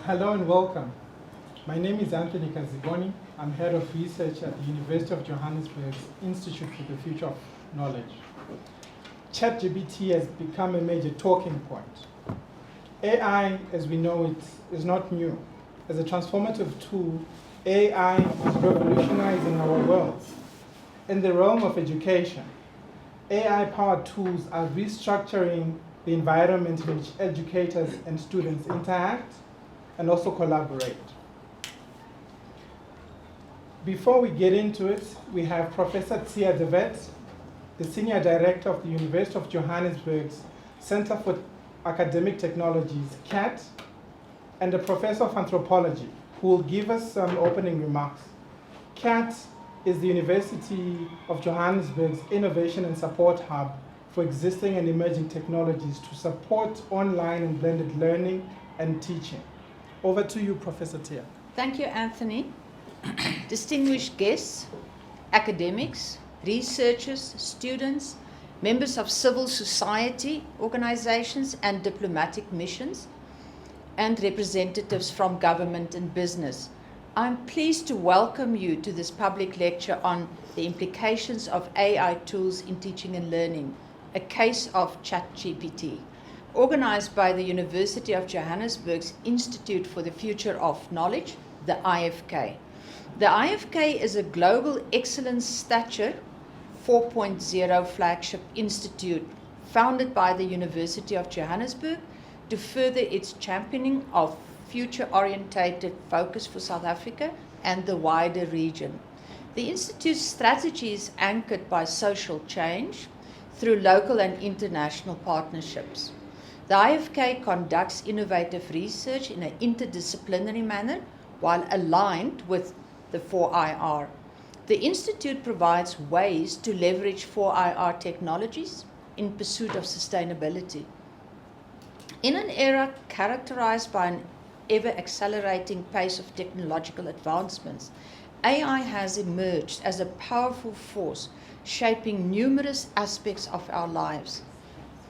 Hello and welcome. My name is Anthony Kaziboni. I'm Head of Research at the University of Johannesburg's Institute for the Future of Knowledge. ChatGPT has become a major talking point. AI, as we know it, is not new. As a transformative tool, AI is revolutionizing our world. In the realm of education, AI-powered tools are restructuring the environment in which educators and students interact and also collaborate. Before we get into it, we have Professor Thea de Wet, the Senior Director of the University of Johannesburg's Center for Academic Technologies, CAT, and a Professor of Anthropology, who will give us some opening remarks. CAT is the University of Johannesburg's Innovation and Support Hub for existing and emerging technologies to support online and blended learning and teaching. Over to you, Professor Thea. Thank you, Anthony. Distinguished guests, academics, researchers, students, members of civil society organizations and diplomatic missions, and representatives from government and business. I'm pleased to welcome you to this public lecture on the implications of AI tools in teaching and learning, a case of ChatGPT, organized by the University of Johannesburg's Institute for the Future of Knowledge, the IFK. The IFK is a global excellence stature 4.0 flagship institute founded by the University of Johannesburg to further its championing of future-orientated focus for South Africa and the wider region. The Institute's strategy is anchored by social change through local and international partnerships. The IFK conducts innovative research in an interdisciplinary manner while aligned with the 4IR. The Institute provides ways to leverage 4IR technologies in pursuit of sustainability. In an era characterized by an ever-accelerating pace of technological advancements, AI has emerged as a powerful force shaping numerous aspects of our lives.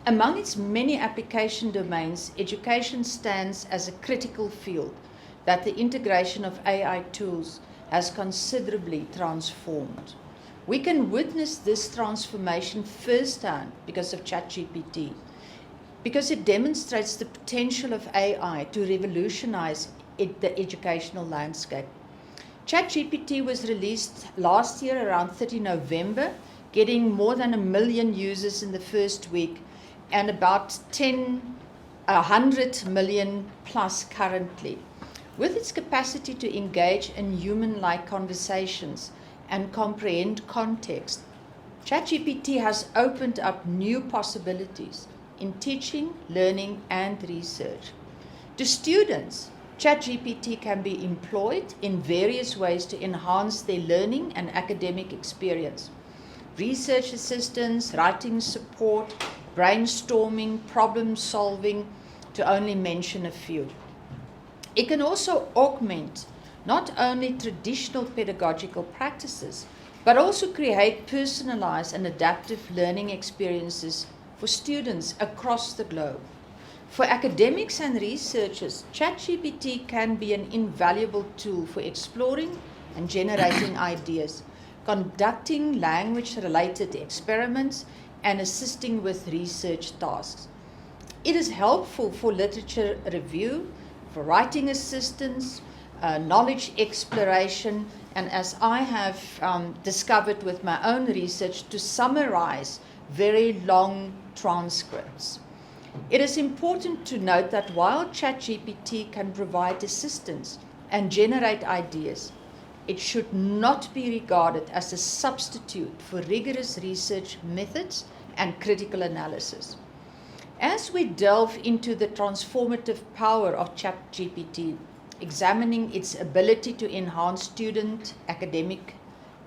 Among its many application domains, education stands as a critical field that the integration of AI tools has considerably transformed. We can witness this transformation firsthand because of ChatGPT, because it demonstrates the potential of AI to revolutionize the educational landscape. ChatGPT was released last year around 30 November, getting more than 1 million users in the first week and about 100 million plus currently. With its capacity to engage in human-like conversations and comprehend context, ChatGPT has opened up new possibilities in teaching, learning, and research. To students, ChatGPT can be employed in various ways to enhance their learning and academic experience. Research assistance, writing support, brainstorming, problem solving, to only mention a few. It can also augment not only traditional pedagogical practices, but also create personalized and adaptive learning experiences for students across the globe. For academics and researchers, ChatGPT can be an invaluable tool for exploring and generating ideas, conducting language-related experiments, and assisting with research tasks. It is helpful for literature review, for writing assistance, knowledge exploration, and as I have discovered with my own research, to summarize very long transcripts. It is important to note that while ChatGPT can provide assistance and generate ideas, it should not be regarded as a substitute for rigorous research methods and critical analysis. As we delve into the transformative power of ChatGPT, examining its ability to enhance student academic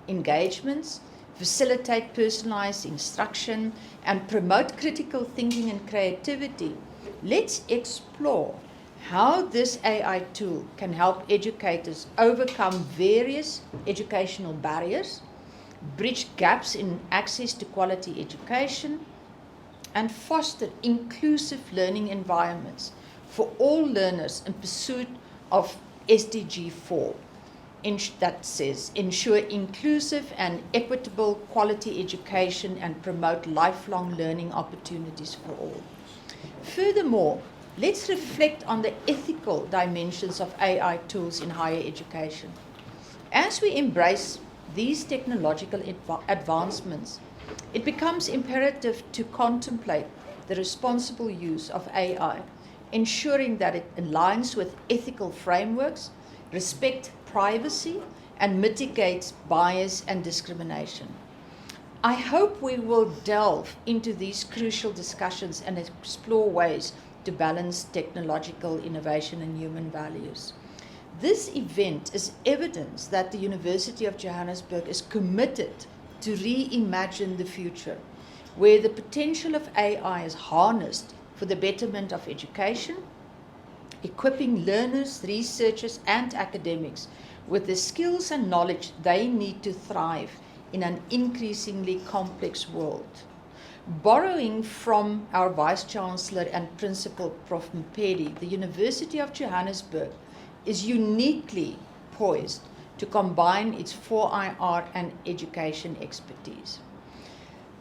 engagements, facilitate personalized instruction, and promote critical thinking and creativity, let's explore how this AI tool can help educators overcome various educational barriers, bridge gaps in access to quality education, and foster inclusive learning environments for all learners in pursuit of SDG 4 that says, ensure inclusive and equitable quality education and promote lifelong learning opportunities for all. Furthermore, let's reflect on the ethical dimensions of AI tools in higher education. As we embrace these technological advancements, it becomes imperative to contemplate the responsible use of AI, ensuring that it aligns with ethical frameworks, respects privacy, and mitigates bias and discrimination. I hope we will delve into these crucial discussions and explore ways to balance technological innovation and human values. This event is evidence that the University of Johannesburg is committed to reimagine the future, where the potential of AI is harnessed for the betterment of education, equipping learners, researchers, and academics with the skills and knowledge they need to thrive in an increasingly complex world. Borrowing from our Vice-Chancellor and Principal, Prof. Mpedi, the University of Johannesburg is uniquely poised to combine its 4IR and education expertise.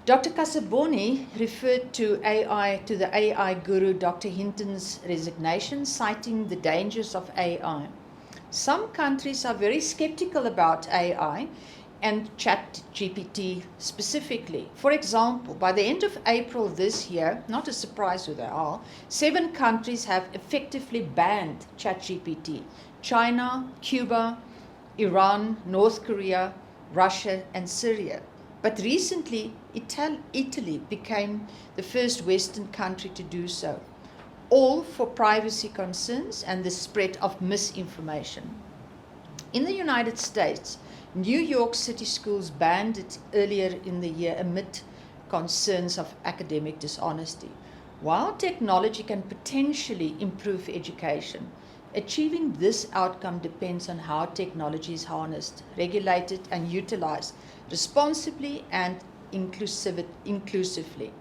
Dr. Kaziboni referred to the AI guru Dr. Hinton's resignation, citing the dangers of AI. Some countries are very skeptical about AI and ChatGPT specifically. For example, by the end of April this year, not a surprise who they are, 7 countries have effectively banned ChatGPT: China, Cuba, Iran, North Korea, Russia, and Syria. But recently, Italy became the first Western country to do so, all for privacy concerns and the spread of misinformation. In the United States, New York City schools banned it earlier in the year amid concerns of academic dishonesty. While technology can potentially improve education, achieving this outcome depends on how technology is harnessed, regulated, and utilized responsibly and inclusively.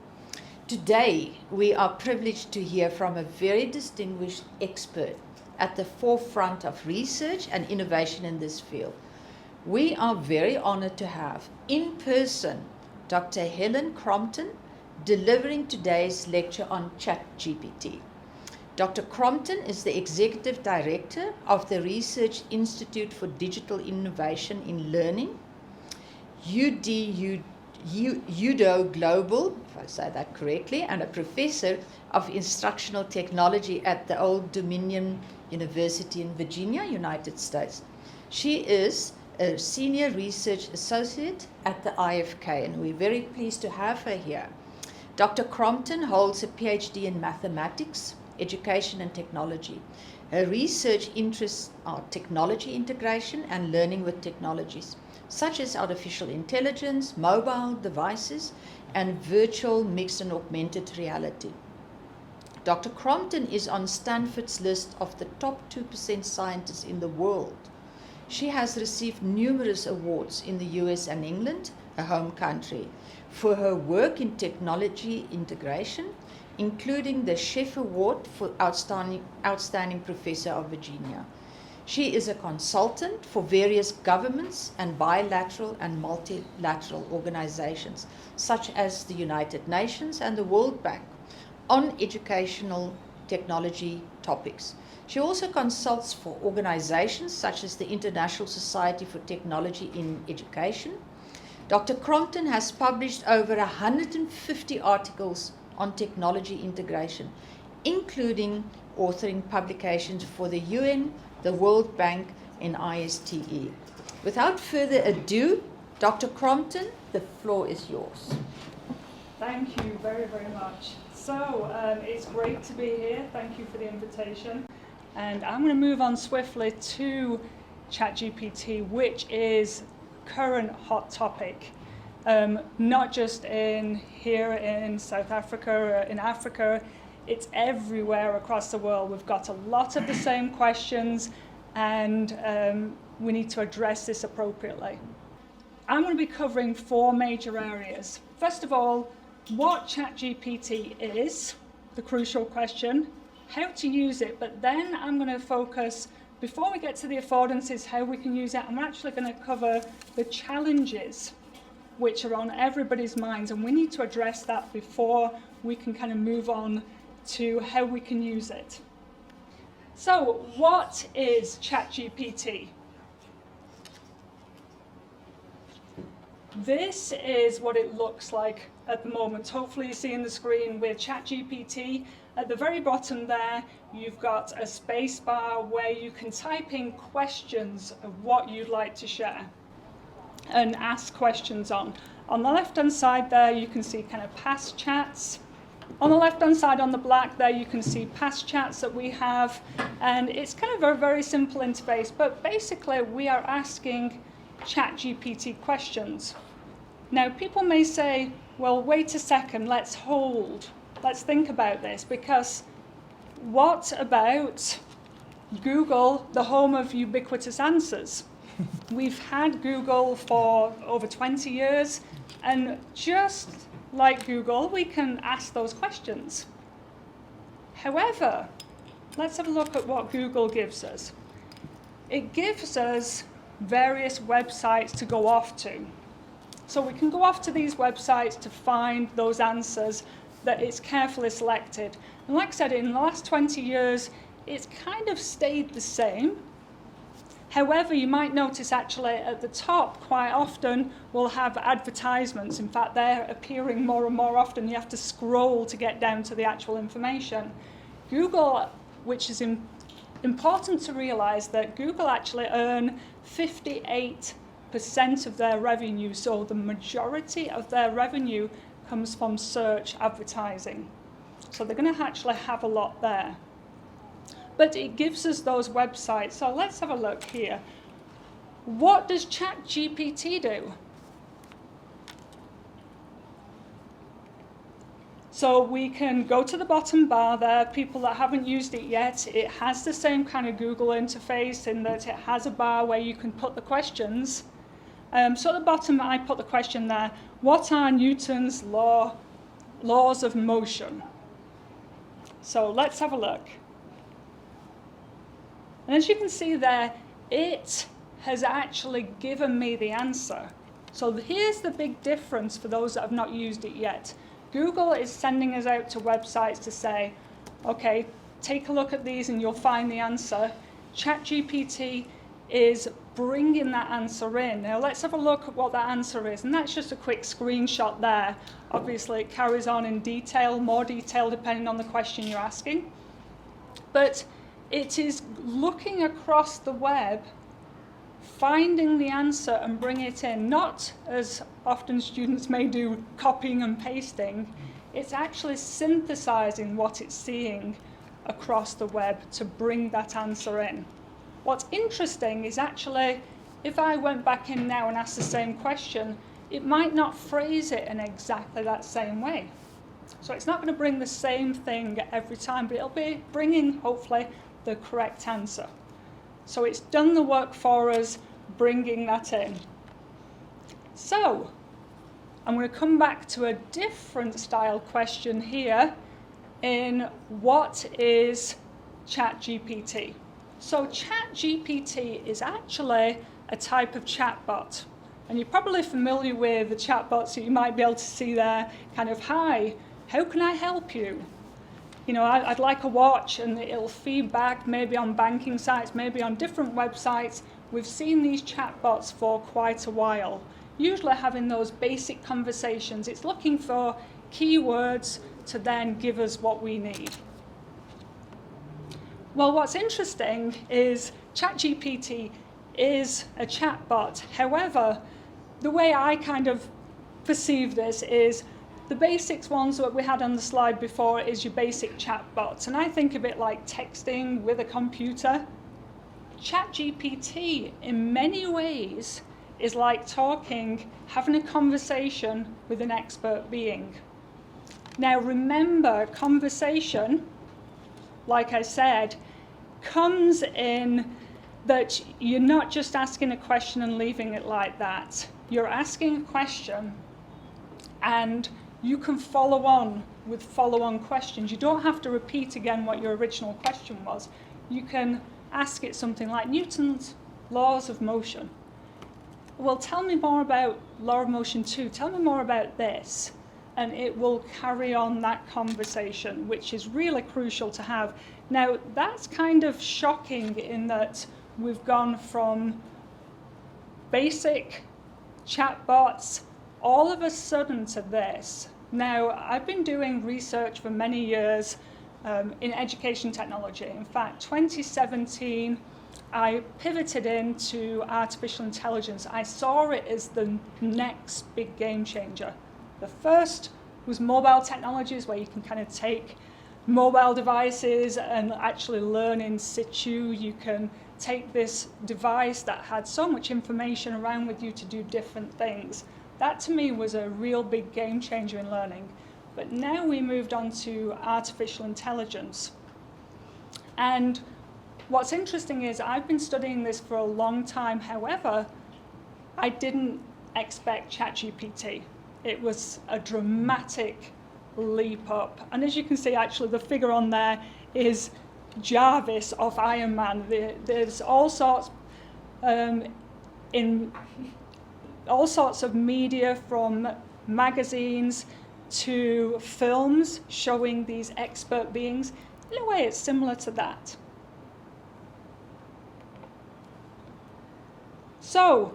Today, we are privileged to hear from a very distinguished expert at the forefront of research and innovation in this field. We are very honored to have, in person, Dr. Helen Crompton delivering today's lecture on ChatGPT. Dr. Crompton is the Executive Director of the Research Institute for Digital Innovation in Learning, UDO Global, if I say that correctly, and a Professor of Instructional Technology at the Old Dominion University in Virginia, United States. She is a Senior Research Associate at the IFK, and we're very pleased to have her here. Dr. Crompton holds a PhD in Mathematics, Education and Technology. Her research interests are technology integration and learning with technologies, such as artificial intelligence, mobile devices, and virtual mixed and augmented reality. Dr. Crompton is on Stanford's list of the top 2% scientists in the world. She has received numerous awards in the US and England, her home country, for her work in technology integration, including the Chef Award for Outstanding Professor of Virginia. She is a consultant for various governments and bilateral and multilateral organizations, such as the United Nations and the World Bank, on educational technology topics. She also consults for organizations such as the International Society for Technology in Education. Dr. Crompton has published over 150 articles on technology integration, including authoring publications for the UN, the World Bank, and ISTE. Without further ado, Dr. Crompton, the floor is yours. Thank you very, very much. So it's great to be here. Thank you for the invitation. And I'm going to move on swiftly to ChatGPT, which is current hot topic, not just here in South Africa, in Africa. It's everywhere across the world. We've got a lot of the same questions, and we need to address this appropriately. I'm going to be covering 4 major areas. First of all, what ChatGPT is, the crucial question, how to use it, but then I'm going to focus before we get to the affordances, how we can use it, I'm actually going to cover the challenges which are on everybody's minds, and we need to address that before we can kind of move on to how we can use it. So, what is ChatGPT? This is what it looks like at the moment. Hopefully you see on the screen with ChatGPT. At the very bottom there, you've got a space bar where you can type in questions of what you'd like to share and ask questions on. On the left-hand side there, you can see kind of past chats. On the left-hand side, on the black there, you can see past chats that we have. And it's kind of a very simple interface, but basically we are asking ChatGPT questions. Now, people may say, well, wait a second, let's hold. Let's think about this, because what about Google, the home of ubiquitous answers? We've had Google for over 20 years, and just like Google, we can ask those questions. However, let's have a look at what Google gives us. It gives us various websites to go off to. So we can go off to these websites to find those answers that it's carefully selected. And like I said, in the last 20 years, it's kind of stayed the same. However, you might notice actually at the top quite often we'll have advertisements. In fact, they're appearing more and more often. You have to scroll to get down to the actual information. Google, which is important to realize that Google actually earn 58% of their revenue, so the majority of their revenue comes from search advertising. So they're going to actually have a lot there. But it gives us those websites. So let's have a look here. What does ChatGPT do? So we can go to the bottom bar there. People that haven't used it yet, it has the same kind of Google interface in that it has a bar where you can put the questions. So at the bottom, I put the question there, what are Newton's laws of motion? So let's have a look. And as you can see there, it has actually given me the answer. So here's the big difference for those that have not used it yet. Google is sending us out to websites to say, okay, take a look at these and you'll find the answer. ChatGPT is bringing that answer in. Now let's have a look at what that answer is. And that's just a quick screenshot there. Obviously it carries on in detail, more detail depending on the question you're asking. But it is looking across the web, finding the answer and bringing it in, not as often students may do, copying and pasting. It's actually synthesizing what it's seeing across the web to bring that answer in. What's interesting is actually, if I went back in now and asked the same question, it might not phrase it in exactly that same way. So it's not going to bring the same thing every time, but it'll be bringing, hopefully, the correct answer. So it's done the work for us, bringing that in. So I'm going to come back to a different style question here in what is ChatGPT? So ChatGPT is actually a type of chatbot. And you're probably familiar with the chatbots that you might be able to see there, kind of, hi, how can I help you? You know, I'd like a watch, and it'll feed back maybe on banking sites, maybe on different websites. We've seen these chatbots for quite a while, usually having those basic conversations. It's looking for keywords to then give us what we need. Well, what's interesting is ChatGPT is a chatbot. However, the way I kind of perceive this is the basics ones that we had on the slide before is your basic chatbots. And I think of it like texting with a computer. ChatGPT, in many ways, is like talking, having a conversation with an expert being. Now remember, conversation, like I said, comes in that you're not just asking a question and leaving it like that. You're asking a question and you can follow on with follow-on questions. You don't have to repeat again what your original question was. You can ask it something like Newton's laws of motion. Well, tell me more about law of motion 2. Tell me more about this. And it will carry on that conversation, which is really crucial to have. Now, that's kind of shocking in that we've gone from basic chatbots all of a sudden to this. Now, I've been doing research for many years in education technology. In fact, 2017, I pivoted into artificial intelligence. I saw it as the next big game changer. The first was mobile technologies, where you can kind of take mobile devices and actually learn in situ. You can take this device that had so much information around with you to do different things. That to me was a real big game changer in learning. But now we moved on to artificial intelligence. And what's interesting is I've been studying this for a long time. However, I didn't expect ChatGPT. It was a dramatic leap up. And as you can see, actually, the figure on there is Jarvis of Iron Man. There's all sorts in all sorts of media, from magazines to films showing these expert beings. In a way, it's similar to that. So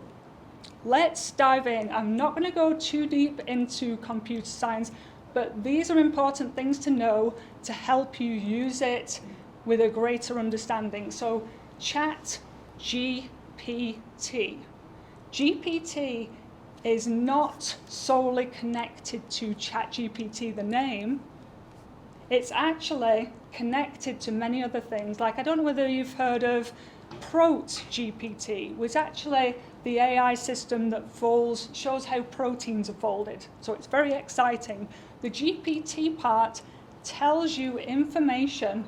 let's dive in. I'm not going to go too deep into computer science, but these are important things to know to help you use it with a greater understanding. So ChatGPT. GPT is not solely connected to ChatGPT, the name. It's actually connected to many other things. Like, I don't know whether you've heard of ProteGPT, was actually the AI system that shows how proteins are folded. So it's very exciting. The GPT part tells you information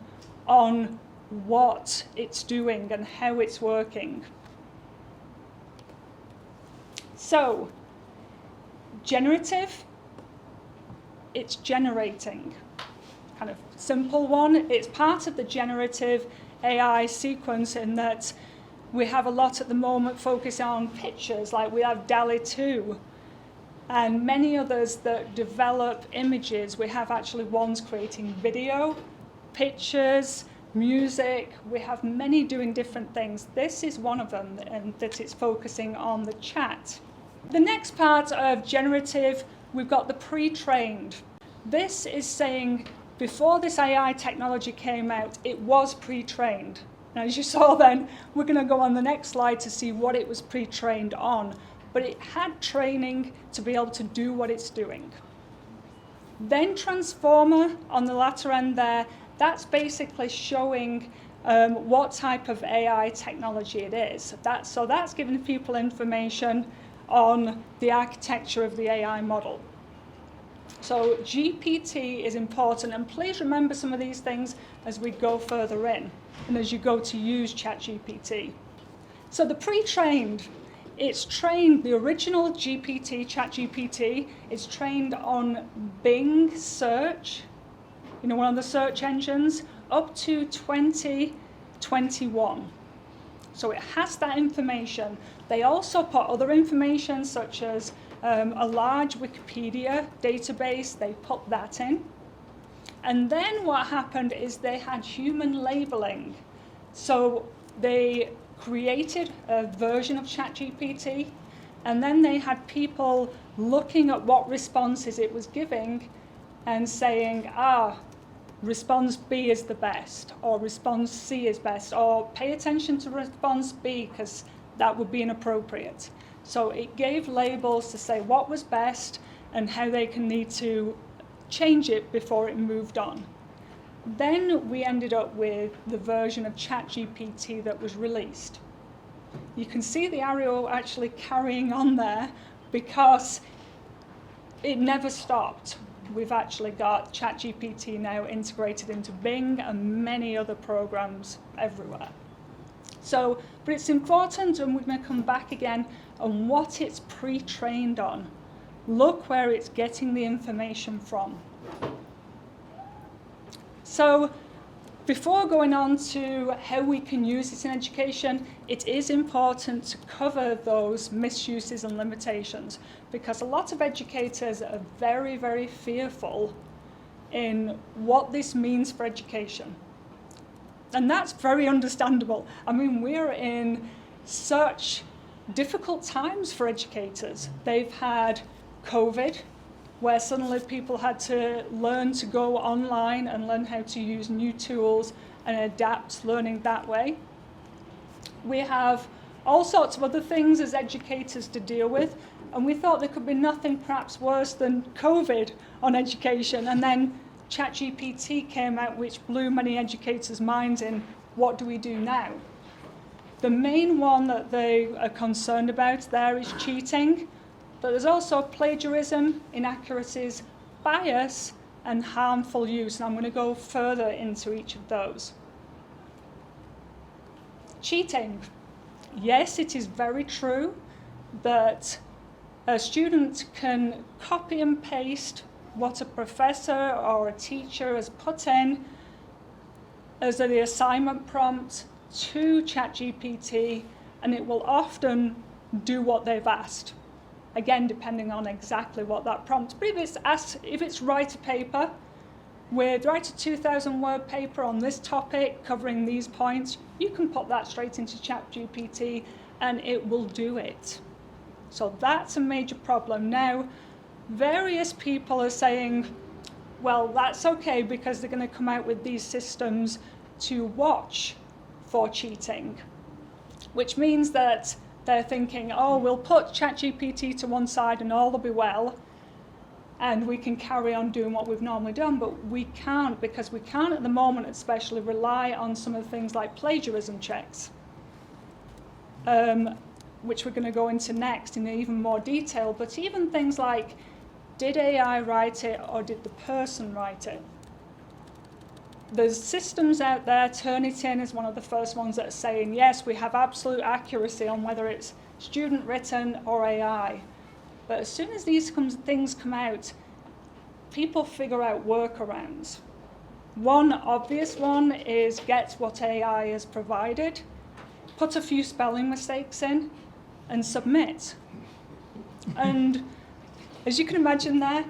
on what it's doing and how it's working. So, generative, it's generating. Kind of simple one. It's part of the generative AI sequence in that we have a lot at the moment focused on pictures, like we have DALL-E 2 and many others that develop images. We have actually ones creating video, pictures, music. We have many doing different things. This is one of them, and that it's focusing on the chat. The next part of generative, we've got the pre-trained. This is saying before this AI technology came out, it was pre-trained. Now, as you saw then, we're going to go on the next slide to see what it was pre-trained on. But it had training to be able to do what it's doing. Then transformer on the latter end there, that's basically showing what type of AI technology it is. So that's giving people information on the architecture of the AI model. So GPT is important, and please remember some of these things as we go further in and as you go to use ChatGPT. So the pre-trained, it's trained, the original GPT, ChatGPT, is trained on Bing search, one of the search engines, up to 2021. So it has that information. They also put other information such as a large Wikipedia database. They put that in. And then what happened is they had human labeling. So they created a version of ChatGPT, and then they had people looking at what responses it was giving and saying, response B is the best, or response C is best, or pay attention to response B because that would be inappropriate. So it gave labels to say what was best and how they can need to change it before it moved on. Then we ended up with the version of ChatGPT that was released. You can see the arrow actually carrying on there because it never stopped. We've actually got ChatGPT now integrated into Bing and many other programs everywhere. So, but it's important, and we're going to come back again on what it's pre-trained on. Look where it's getting the information from. So Before going on to how we can use it in education, it is important to cover those misuses and limitations, because a lot of educators are very, very fearful in what this means for education. And that's very understandable. I mean, we're in such difficult times for educators. They've had COVID, where suddenly people had to learn to go online and learn how to use new tools and adapt learning that way. We have all sorts of other things as educators to deal with, and we thought there could be nothing perhaps worse than COVID on education, and then ChatGPT came out, which blew many educators' minds in what do we do now? The main one that they are concerned about there is cheating, but there's also plagiarism, inaccuracies, bias, and harmful use. And I'm going to go further into each of those. Cheating. Yes, it is very true that a student can copy and paste what a professor or a teacher has put in as the assignment prompt to ChatGPT, and it will often do what they've asked. Again, depending on exactly what that prompt. But if it's write a paper, write a 2,000-word paper on this topic covering these points, you can put that straight into ChatGPT and it will do it. So that's a major problem. Now, various people are saying, well, that's okay because they're going to come out with these systems to watch for cheating, which means that they're thinking, oh, we'll put ChatGPT to one side and all will be well, and we can carry on doing what we've normally done. But we can't, because we can't at the moment especially rely on some of the things like plagiarism checks, which we're going to go into next in even more detail. But even things like, did AI write it or did the person write it? There's systems out there. Turnitin is one of the first ones that are saying, yes, we have absolute accuracy on whether it's student written or AI. But as soon as these things come out, people figure out workarounds. One obvious one is get what AI has provided, put a few spelling mistakes in, and submit. And as you can imagine there,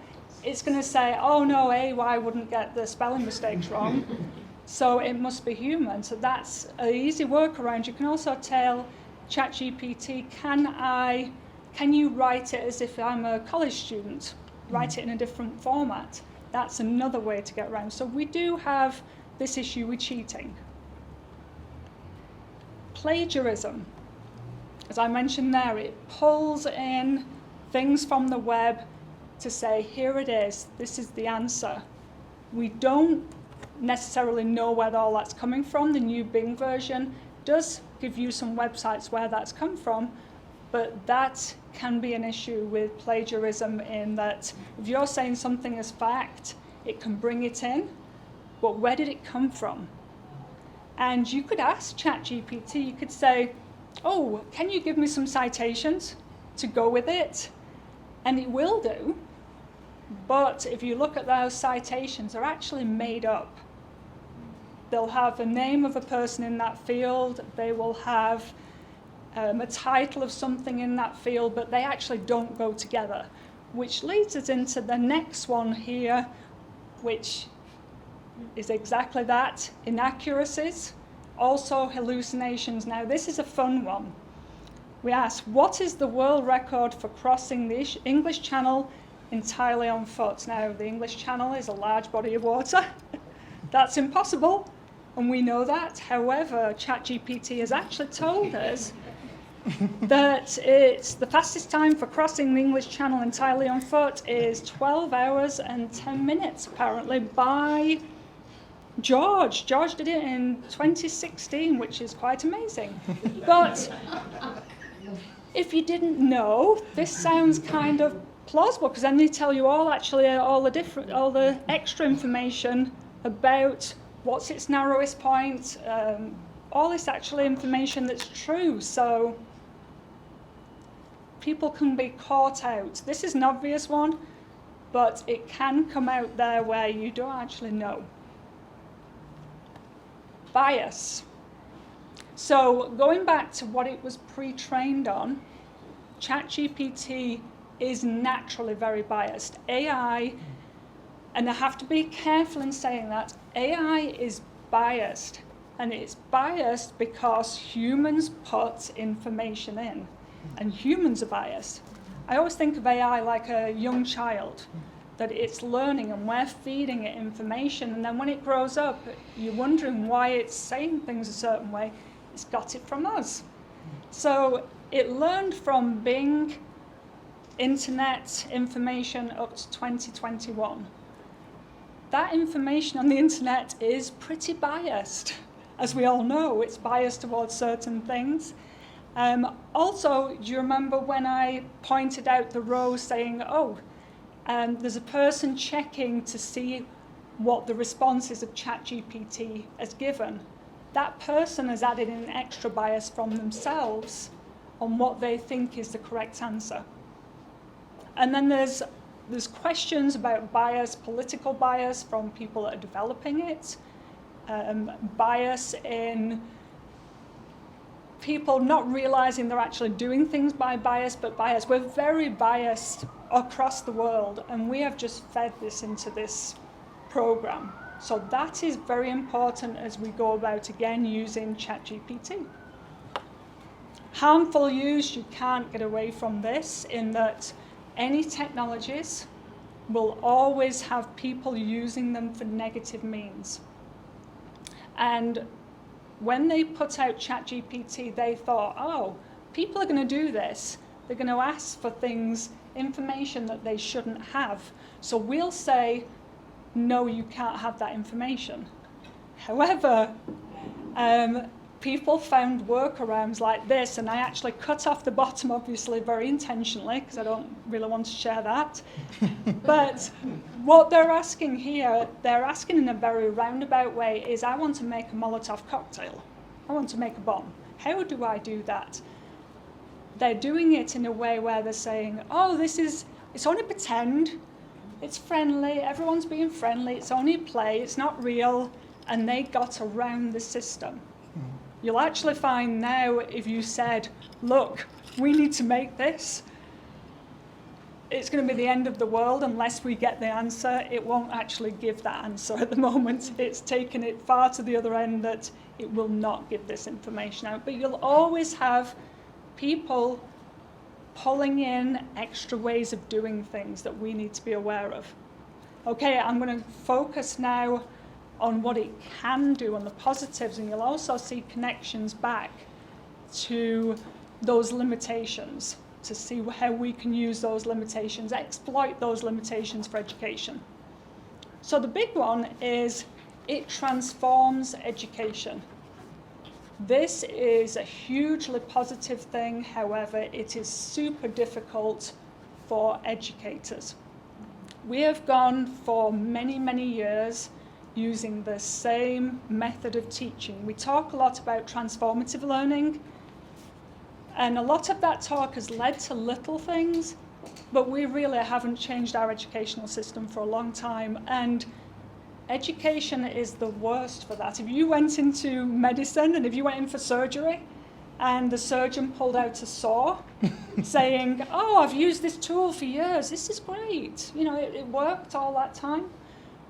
it's going to say, oh no, AI wouldn't get the spelling mistakes wrong, so it must be human. So that's an easy workaround. You can also tell ChatGPT, can you write it as if I'm a college student? Write it in a different format. That's another way to get around. So we do have this issue with cheating. Plagiarism. As I mentioned there, it pulls in things from the web to say, here it is, this is the answer. We don't necessarily know where all that's coming from. The new Bing version does give you some websites where that's come from, but that can be an issue with plagiarism in that if you're saying something as fact, it can bring it in, but where did it come from? And you could ask ChatGPT, you could say, oh, can you give me some citations to go with it? And it will do. But if you look at those citations, they're actually made up. They'll have the name of a person in that field, they will have a title of something in that field, but they actually don't go together, which leads us into the next one here, which is exactly that, inaccuracies, also hallucinations. Now this is a fun one. We ask, what is the world record for crossing the English Channel entirely on foot? Now, the English Channel is a large body of water. That's impossible, and we know that. However, ChatGPT has actually told us that it's the fastest time for crossing the English Channel entirely on foot is 12 hours and 10 minutes, apparently, by George. George did it in 2016, which is quite amazing. But if you didn't know, this sounds kind of plausible, because then they tell you all the extra information about what's its narrowest point, all this actual information that's true. So people can be caught out. This is an obvious one, but it can come out there where you don't actually know. bias. So going back to what it was pre-trained on, ChatGPT is naturally very biased. AI, and I have to be careful in saying that, AI is biased. And it's biased because humans put information in, and humans are biased. I always think of AI like a young child, that it's learning and we're feeding it information, and then when it grows up, you're wondering why it's saying things a certain way. It's got it from us. So it learned from Bing internet information up to 2021. That information on the internet is pretty biased. As we all know, it's biased towards certain things. Also, do you remember when I pointed out the row saying, there's a person checking to see what the responses of ChatGPT has given? That person has added an extra bias from themselves on what they think is the correct answer. And then there's questions about bias, political bias from people that are developing it, bias in people not realizing they're actually doing things by bias, but bias. We're very biased across the world, and we have just fed this into this program. So that is very important as we go about, again, using ChatGPT. Harmful use, you can't get away from this, in that any technologies will always have people using them for negative means. And when they put out ChatGPT, they thought, people are going to do this. They're going to ask for things, information that they shouldn't have. So we'll say, no, you can't have that information. However, people found workarounds like this, and I actually cut off the bottom, obviously, very intentionally, because I don't really want to share that. But what they're asking here, they're asking in a very roundabout way, is I want to make a Molotov cocktail. I want to make a bomb. How do I do that? They're doing it in a way where they're saying, it's only pretend, it's friendly, everyone's being friendly, it's only play, it's not real, and they got around the system. You'll actually find now, if you said, look, we need to make this, it's going to be the end of the world unless we get the answer. It won't actually give that answer at the moment. It's taken it far to the other end that it will not give this information out. But you'll always have people pulling in extra ways of doing things that we need to be aware of. Okay, I'm going to focus now on what it can do, on the positives, and you'll also see connections back to those limitations, to see how we can use those limitations, exploit those limitations for education. So the big one is it transforms education. This is a hugely positive thing, however, it is super difficult for educators. We have gone for many, many years using the same method of teaching. We talk a lot about transformative learning, and a lot of that talk has led to little things, but we really haven't changed our educational system for a long time, and education is the worst for that. If you went into medicine and if you went in for surgery and the surgeon pulled out a saw saying, I've used this tool for years, this is great, it worked all that time,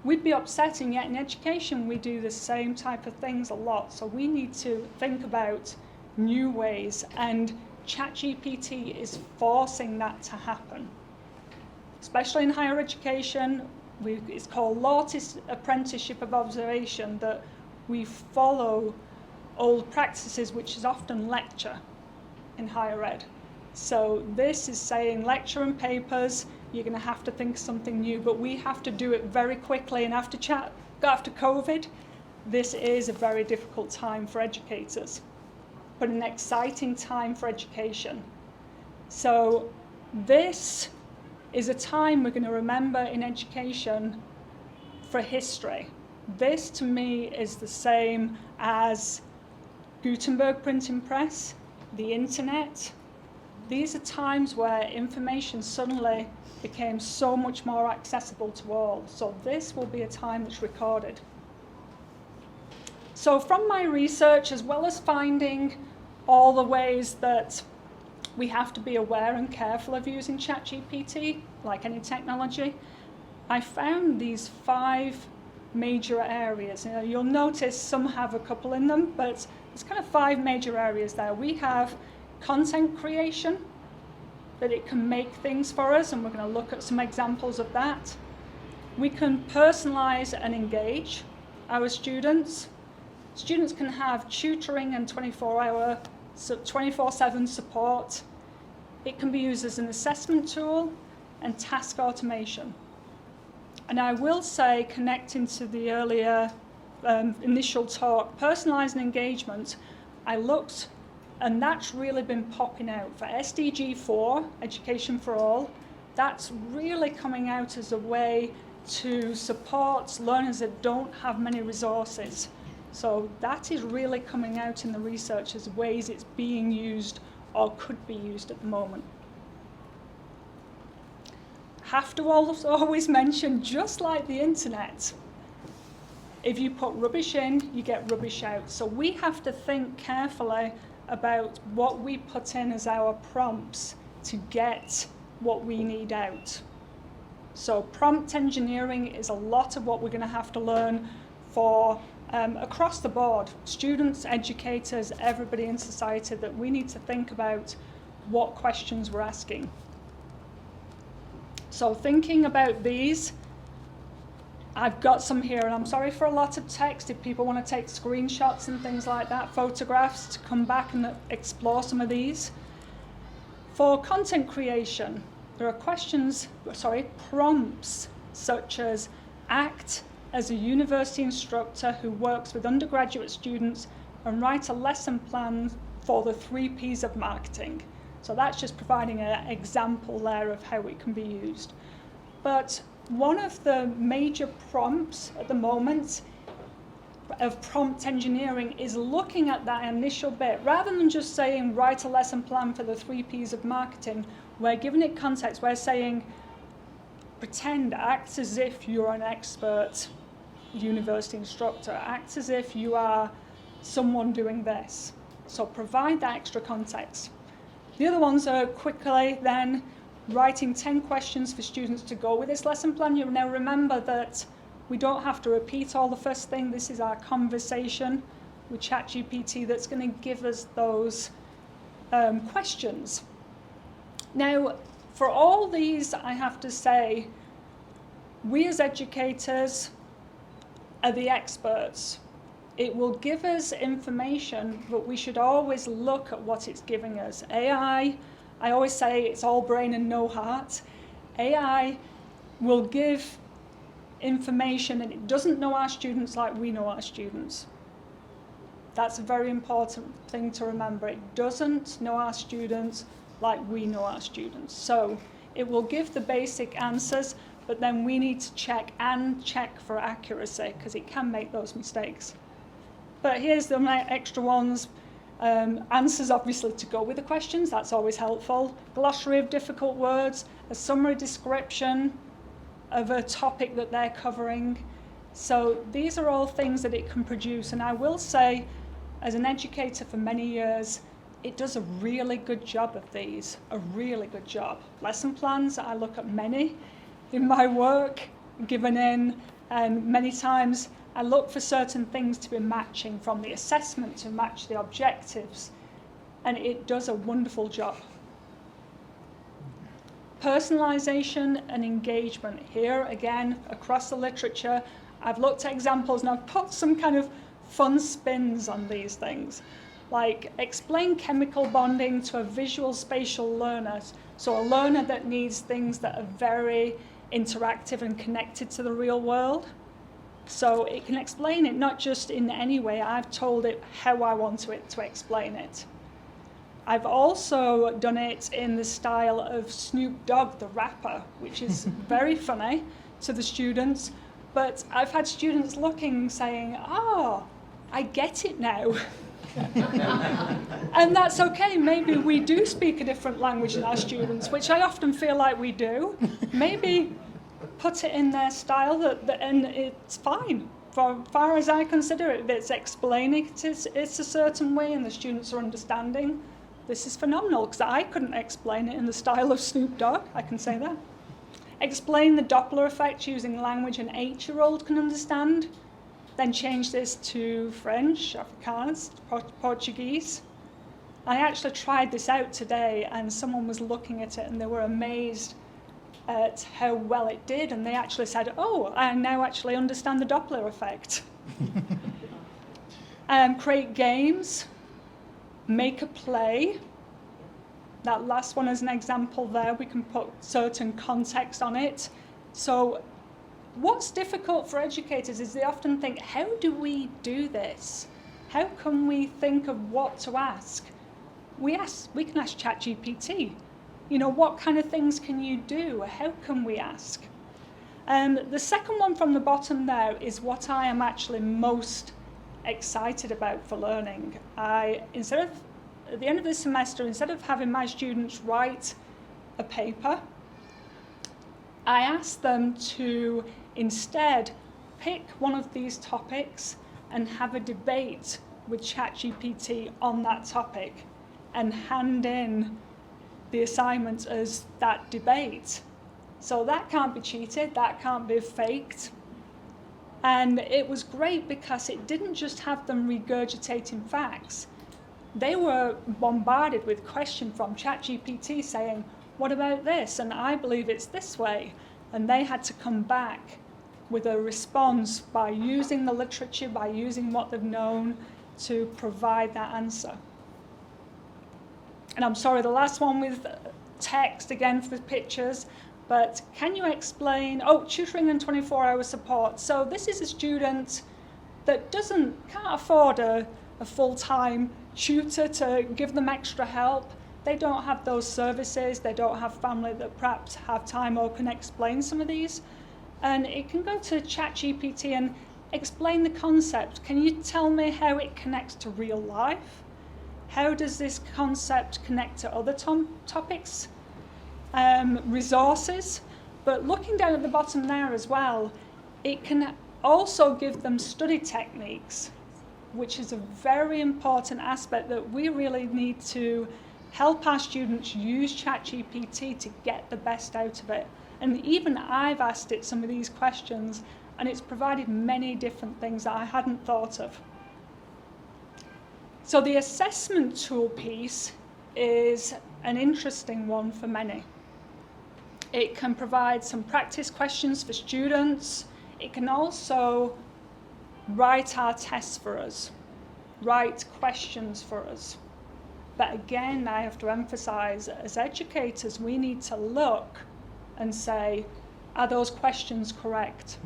we'd be upset. And yet in education we do the same type of things a lot. So we need to think about new ways, and ChatGPT is forcing that to happen. Especially in higher education, it's called Lortis Apprenticeship of Observation, that we follow old practices, which is often lecture in higher ed. So this is saying lecture and papers, you're going to have to think of something new, but we have to do it very quickly. And after COVID, this is a very difficult time for educators, but an exciting time for education. So this is a time we're going to remember in education for history. This, to me, is the same as Gutenberg printing press, the internet. These are times where information suddenly became so much more accessible to all. So this will be a time that's recorded. So from my research, as well as finding all the ways that we have to be aware and careful of using ChatGPT, like any technology, I found these 5 major areas. You'll notice some have a couple in them, but there's kind of 5 major areas there. We have content creation, that it can make things for us, and we're going to look at some examples of that. We can personalize and engage our students. Students can have tutoring and 24/7 support. It can be used as an assessment tool and task automation. And I will say, connecting to the earlier initial talk, personalised engagement, I looked, and that's really been popping out. For SDG 4, Education for All, that's really coming out as a way to support learners that don't have many resources. So that is really coming out in the research as ways it's being used or could be used at the moment. Have to also always mention, just like the internet, if you put rubbish in, you get rubbish out. So we have to think carefully about what we put in as our prompts to get what we need out. So prompt engineering is a lot of what we're going to have to learn for across the board, students, educators, everybody in society, that we need to think about what questions we're asking. So thinking about these, I've got some here, and I'm sorry for a lot of text. If people want to take screenshots and things like that, photographs, to come back and explore some of these. For content creation, there are prompts such as act as a university instructor who works with undergraduate students and write a lesson plan for the 3 Ps of marketing. So that's just providing an example there of how it can be used. But one of the major prompts at the moment of prompt engineering is looking at that initial bit. Rather than just saying, write a lesson plan for the 3 Ps of marketing, we're giving it context. We're saying, act as if you're an expert university instructor. Act as if you are someone doing this. So provide that extra context. The other ones are quickly then writing 10 questions for students to go with this lesson plan. You now remember that we don't have to repeat all the first thing. This is our conversation with ChatGPT that's going to give us those questions. Now, for all these, I have to say, we as educators are the experts. It will give us information, but we should always look at what it's giving us. AI, I always say it's all brain and no heart. AI will give information, and it doesn't know our students like we know our students. That's a very important thing to remember. It doesn't know our students like we know our students. So it will give the basic answers, but then we need to check for accuracy, because it can make those mistakes. But here's the extra ones. Answers, obviously, to go with the questions. That's always helpful. Glossary of difficult words, a summary description of a topic that they're covering. So these are all things that it can produce. And I will say, as an educator for many years, it does a really good job of these, a really good job. Lesson plans, I look at many in my work, given in, and many times I look for certain things to be matching, from the assessment to match the objectives, and it does a wonderful job. Personalization and engagement. Here, again, across the literature, I've looked at examples and I've put some kind of fun spins on these things. Like, explain chemical bonding to a visual spatial learner. So a learner that needs things that are very interactive and connected to the real world. So it can explain it not just in any way. I've told it how I want it to explain it. I've also done it in the style of Snoop Dogg, the rapper, which is very funny to the students. But I've had students looking, saying, I get it now. And that's okay. Maybe we do speak a different language than our students, which I often feel like we do. Maybe put it in their style, and it's fine. for far as I consider it, it's explaining it's a certain way and the students are understanding. This is phenomenal because I couldn't explain it in the style of Snoop Dogg, I can say that. Explain the Doppler effect using language an 8-year-old can understand. Then change this to French, Afrikaans, Portuguese. I actually tried this out today and someone was looking at it and they were amazed at how well it did, and they actually said, oh, I now actually understand the Doppler effect. Create games, make a play. That last one is an example there. We can put certain context on it. So what's difficult for educators is they often think, how do we do this? How can we think of what to ask? We can ask ChatGPT. You know, what kind of things can you do? How can we ask? The second one from the bottom there is what I am actually most excited about for learning. At the end of this semester, instead of having my students write a paper, I asked them to instead pick one of these topics and have a debate with ChatGPT on that topic and hand in the assignment as that debate. So that can't be cheated, that can't be faked. And it was great because it didn't just have them regurgitating facts. They were bombarded with questions from ChatGPT saying, what about this? And I believe it's this way. And they had to come back with a response by using the literature, by using what they've known to provide that answer. And I'm sorry, the last one with text, again for pictures, but can you explain, tutoring and 24-hour support. So this is a student that can't afford a full-time tutor to give them extra help. They don't have those services, they don't have family that perhaps have time or can explain some of these. And it can go to ChatGPT and explain the concept. Can you tell me how it connects to real life? How does this concept connect to other topics? Resources. But looking down at the bottom there as well, it can also give them study techniques, which is a very important aspect that we really need to help our students use ChatGPT to get the best out of it. And even I've asked it some of these questions, and it's provided many different things that I hadn't thought of. So the assessment tool piece is an interesting one for many. It can provide some practice questions for students. It can also write our tests for us, write questions for us. But again, I have to emphasize, as educators, we need to look and say, are those questions correct?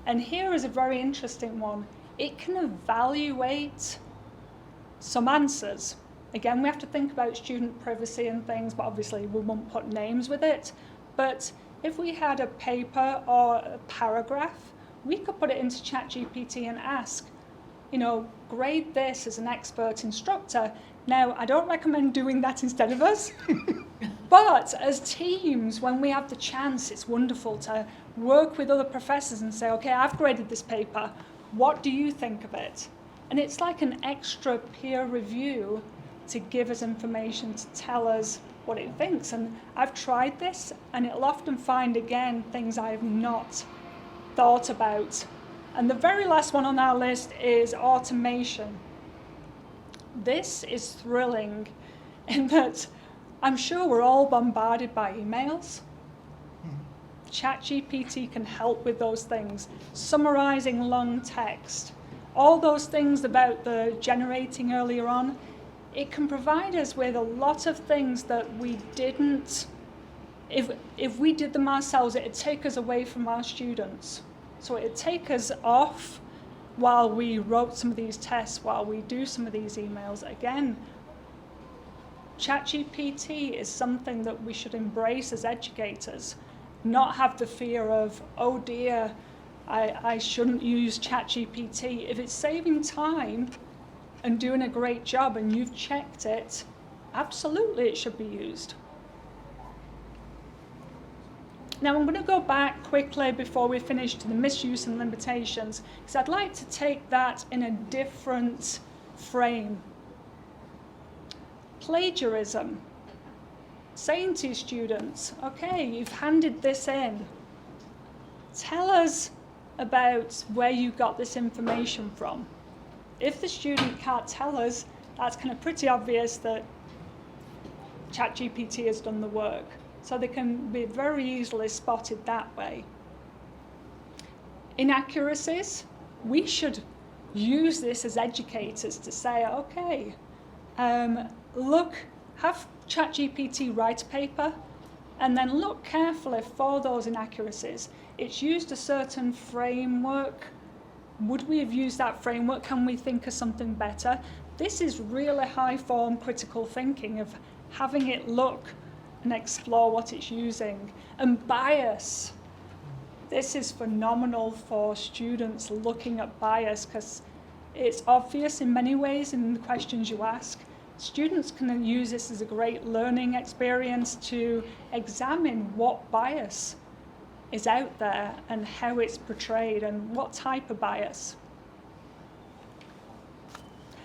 And here is a very interesting one. It can evaluate some answers. Again, we have to think about student privacy and things, but obviously we won't put names with it. But if we had a paper or a paragraph, we could put it into ChatGPT and ask, grade this as an expert instructor. Now, I don't recommend doing that instead of us, but as teams, when we have the chance, it's wonderful to work with other professors and say, okay, I've graded this paper. What do you think of it? And it's like an extra peer review to give us information, to tell us what it thinks. And I've tried this, and it'll often find, again, things I have not thought about. And the very last one on our list is automation. This is thrilling in that I'm sure we're all bombarded by emails. ChatGPT can help with those things, summarizing long text. All those things about the generating earlier on, it can provide us with a lot of things that we didn't, if we did them ourselves, it'd take us away from our students. So it'd take us off while we wrote some of these tests, while we do some of these emails. Again, ChatGPT is something that we should embrace as educators, not have the fear of, oh dear, I shouldn't use ChatGPT. If it's saving time and doing a great job and you've checked it, absolutely it should be used. Now I'm going to go back quickly before we finish to the misuse and limitations, because I'd like to take that in a different frame. Plagiarism. Saying to students, okay, you've handed this in. Tell us about where you got this information from. If the student can't tell us, that's kind of pretty obvious that ChatGPT has done the work. So they can be very easily spotted that way. Inaccuracies, we should use this as educators to say, okay, look, have ChatGPT write a paper, and then look carefully for those inaccuracies. It's used a certain framework. Would we have used that framework? Can we think of something better? This is really high form critical thinking of having it look and explore what it's using. And bias. This is phenomenal for students looking at bias, because it's obvious in many ways in the questions you ask. Students can use this as a great learning experience to examine what bias is out there and how it's portrayed and what type of bias.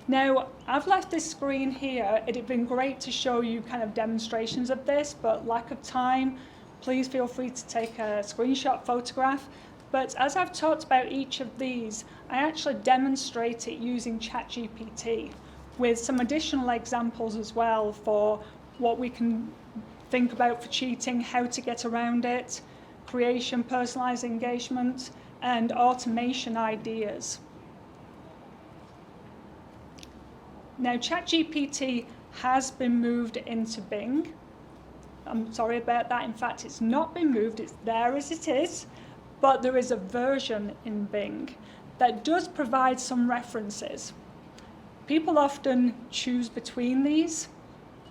Now, I've left this screen here. It'd have been great to show you kind of demonstrations of this, but lack of time, please feel free to take a screenshot photograph. But as I've talked about each of these, I actually demonstrate it using ChatGPT, with some additional examples as well for what we can think about for cheating, how to get around it, creation, personalized engagement, and automation ideas. Now, ChatGPT has been moved into Bing. I'm sorry about that. In fact, it's not been moved. It's there as it is, but there is a version in Bing that does provide some references. People often choose between these.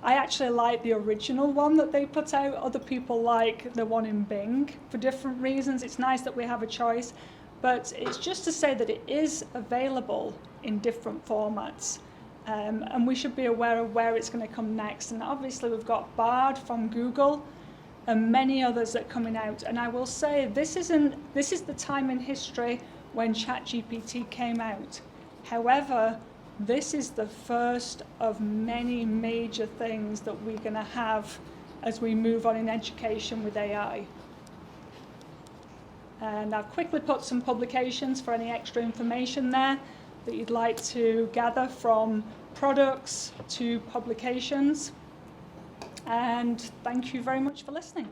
I actually like the original one that they put out. Other people like the one in Bing for different reasons. It's nice that we have a choice, but it's just to say that it is available in different formats. And we should be aware of where it's going to come next. And obviously we've got Bard from Google and many others that are coming out. And I will say this is the time in history when ChatGPT came out. However, this is the first of many major things that we're going to have as we move on in education with AI. And I've quickly put some publications for any extra information there that you'd like to gather, from products to publications. And thank you very much for listening.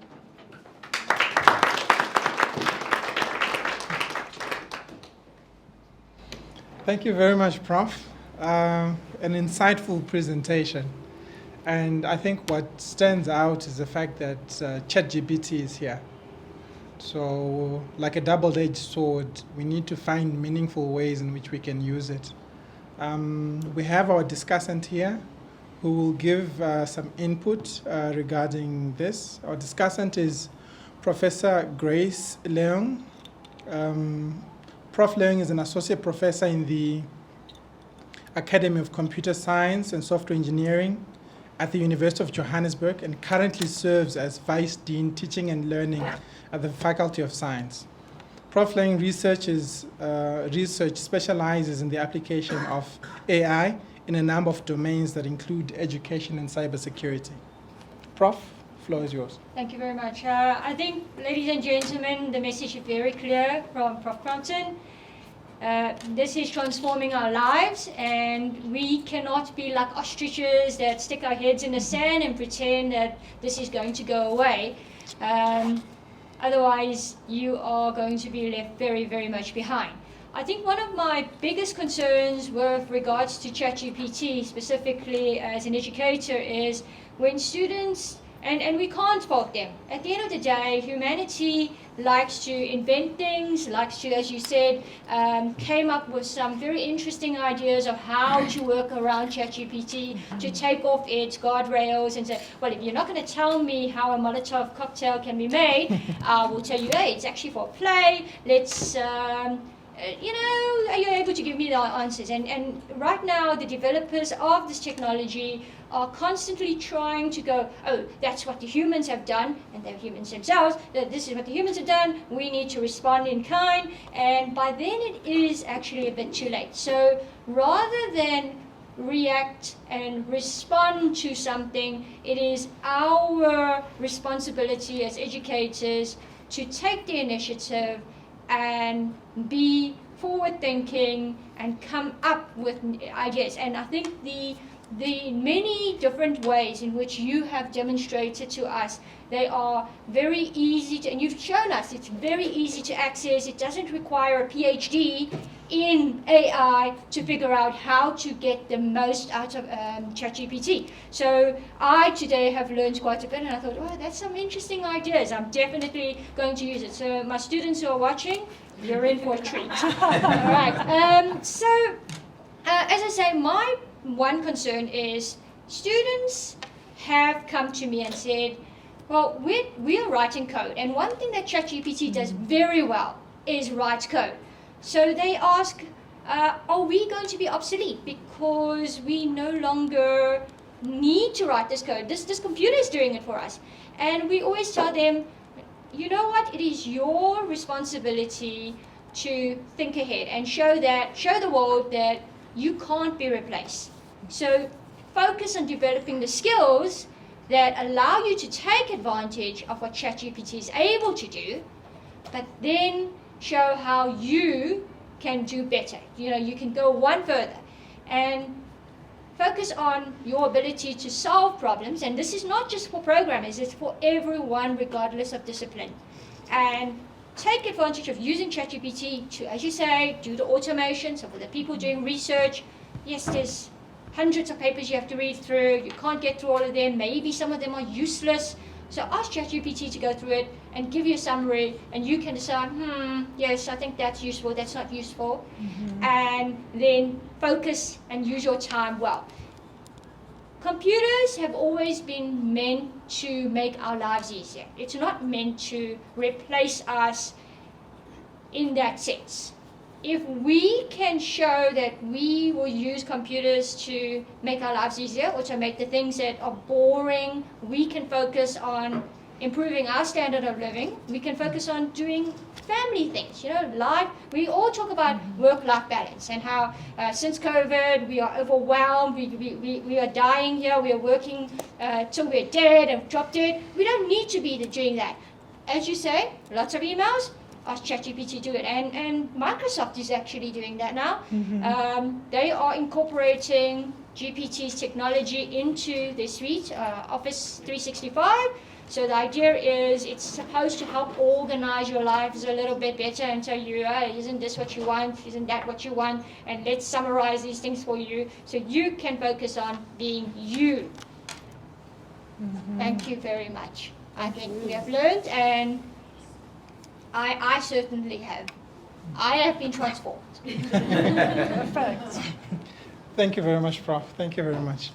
Thank you very much, Prof. An insightful presentation. And I think what stands out is the fact that ChatGPT is here. So, like a double-edged sword, we need to find meaningful ways in which we can use it. We have our discussant here who will give some input regarding this. Our discussant is Professor Grace Leung. Prof. Leung is an associate professor in the Academy of Computer Science and Software Engineering at the University of Johannesburg, and currently serves as Vice Dean Teaching and Learning at the Faculty of Science. Prof. Leung research specializes in the application of AI in a number of domains that include education and cybersecurity. Prof, floor is yours. Thank you very much. I think, ladies and gentlemen, the message is very clear from Prof. Crompton. This is transforming our lives, and we cannot be like ostriches that stick our heads in the sand and pretend that this is going to go away. Otherwise, you are going to be left very, very much behind. I think one of my biggest concerns with regards to ChatGPT, specifically as an educator, is when students, and we can't fault them. At the end of the day, humanity likes to invent things, likes to, as you said, came up with some very interesting ideas of how to work around ChatGPT, to take off its guardrails and say, well, if you're not going to tell me how a Molotov cocktail can be made, I will tell you, hey, it's actually for play. Let's are you able to give me the answers? And right now, the developers of this technology are constantly trying to go, oh, that's what the humans have done, and they're humans themselves, this is what the humans have done, we need to respond in kind, and by then it is actually a bit too late. So rather than react and respond to something, it is our responsibility as educators to take the initiative and be forward-thinking and come up with ideas. And I think the many different ways in which you have demonstrated to us, they are very easy to, and you've shown us it's very easy to access. It doesn't require a PhD in AI to figure out how to get the most out of ChatGPT. So I today have learned quite a bit, and I thought, oh, that's some interesting ideas. I'm definitely going to use it. So my students who are watching, you're in for a treat. All right. As I say, my one concern is students have come to me and said, well, we're writing code, and one thing that ChatGPT does very well is write code. So they ask, are we going to be obsolete because we no longer need to write this code? This computer is doing it for us. And we always tell them, you know what, it is your responsibility to think ahead and show the world that you can't be replaced. So focus on developing the skills that allow you to take advantage of what ChatGPT is able to do, but then show how you can do better. You can go one further and focus on your ability to solve problems. And this is not just for programmers, it's for everyone regardless of discipline. And take advantage of using ChatGPT to, as you say, do the automation. So for the people doing research, yes, there's hundreds of papers you have to read through. You can't get through all of them. Maybe some of them are useless. So ask ChatGPT to go through it and give you a summary, and you can decide, yes, I think that's useful, that's not useful. And then focus and use your time well. Computers have always been meant to make our lives easier. It's not meant to replace us in that sense. If we can show that we will use computers to make our lives easier, or to make the things that are boring, we can focus on improving our standard of living. We can focus on doing family things, life. We all talk about work-life balance and how since COVID we are overwhelmed, we are dying here, we are working till we're dead and drop dead. We don't need to be doing that. As you say, lots of emails, ask ChatGPT to do it. And Microsoft is actually doing that now. They are incorporating GPT's technology into their suite, Office 365. So the idea is it's supposed to help organize your lives a little bit better and tell you, isn't this what you want? Isn't that what you want? And let's summarize these things for you so you can focus on being you. Thank you very much. I think we have learned, and I certainly have. I have been transformed. Perfect. Thank you very much, Prof. Thank you very much.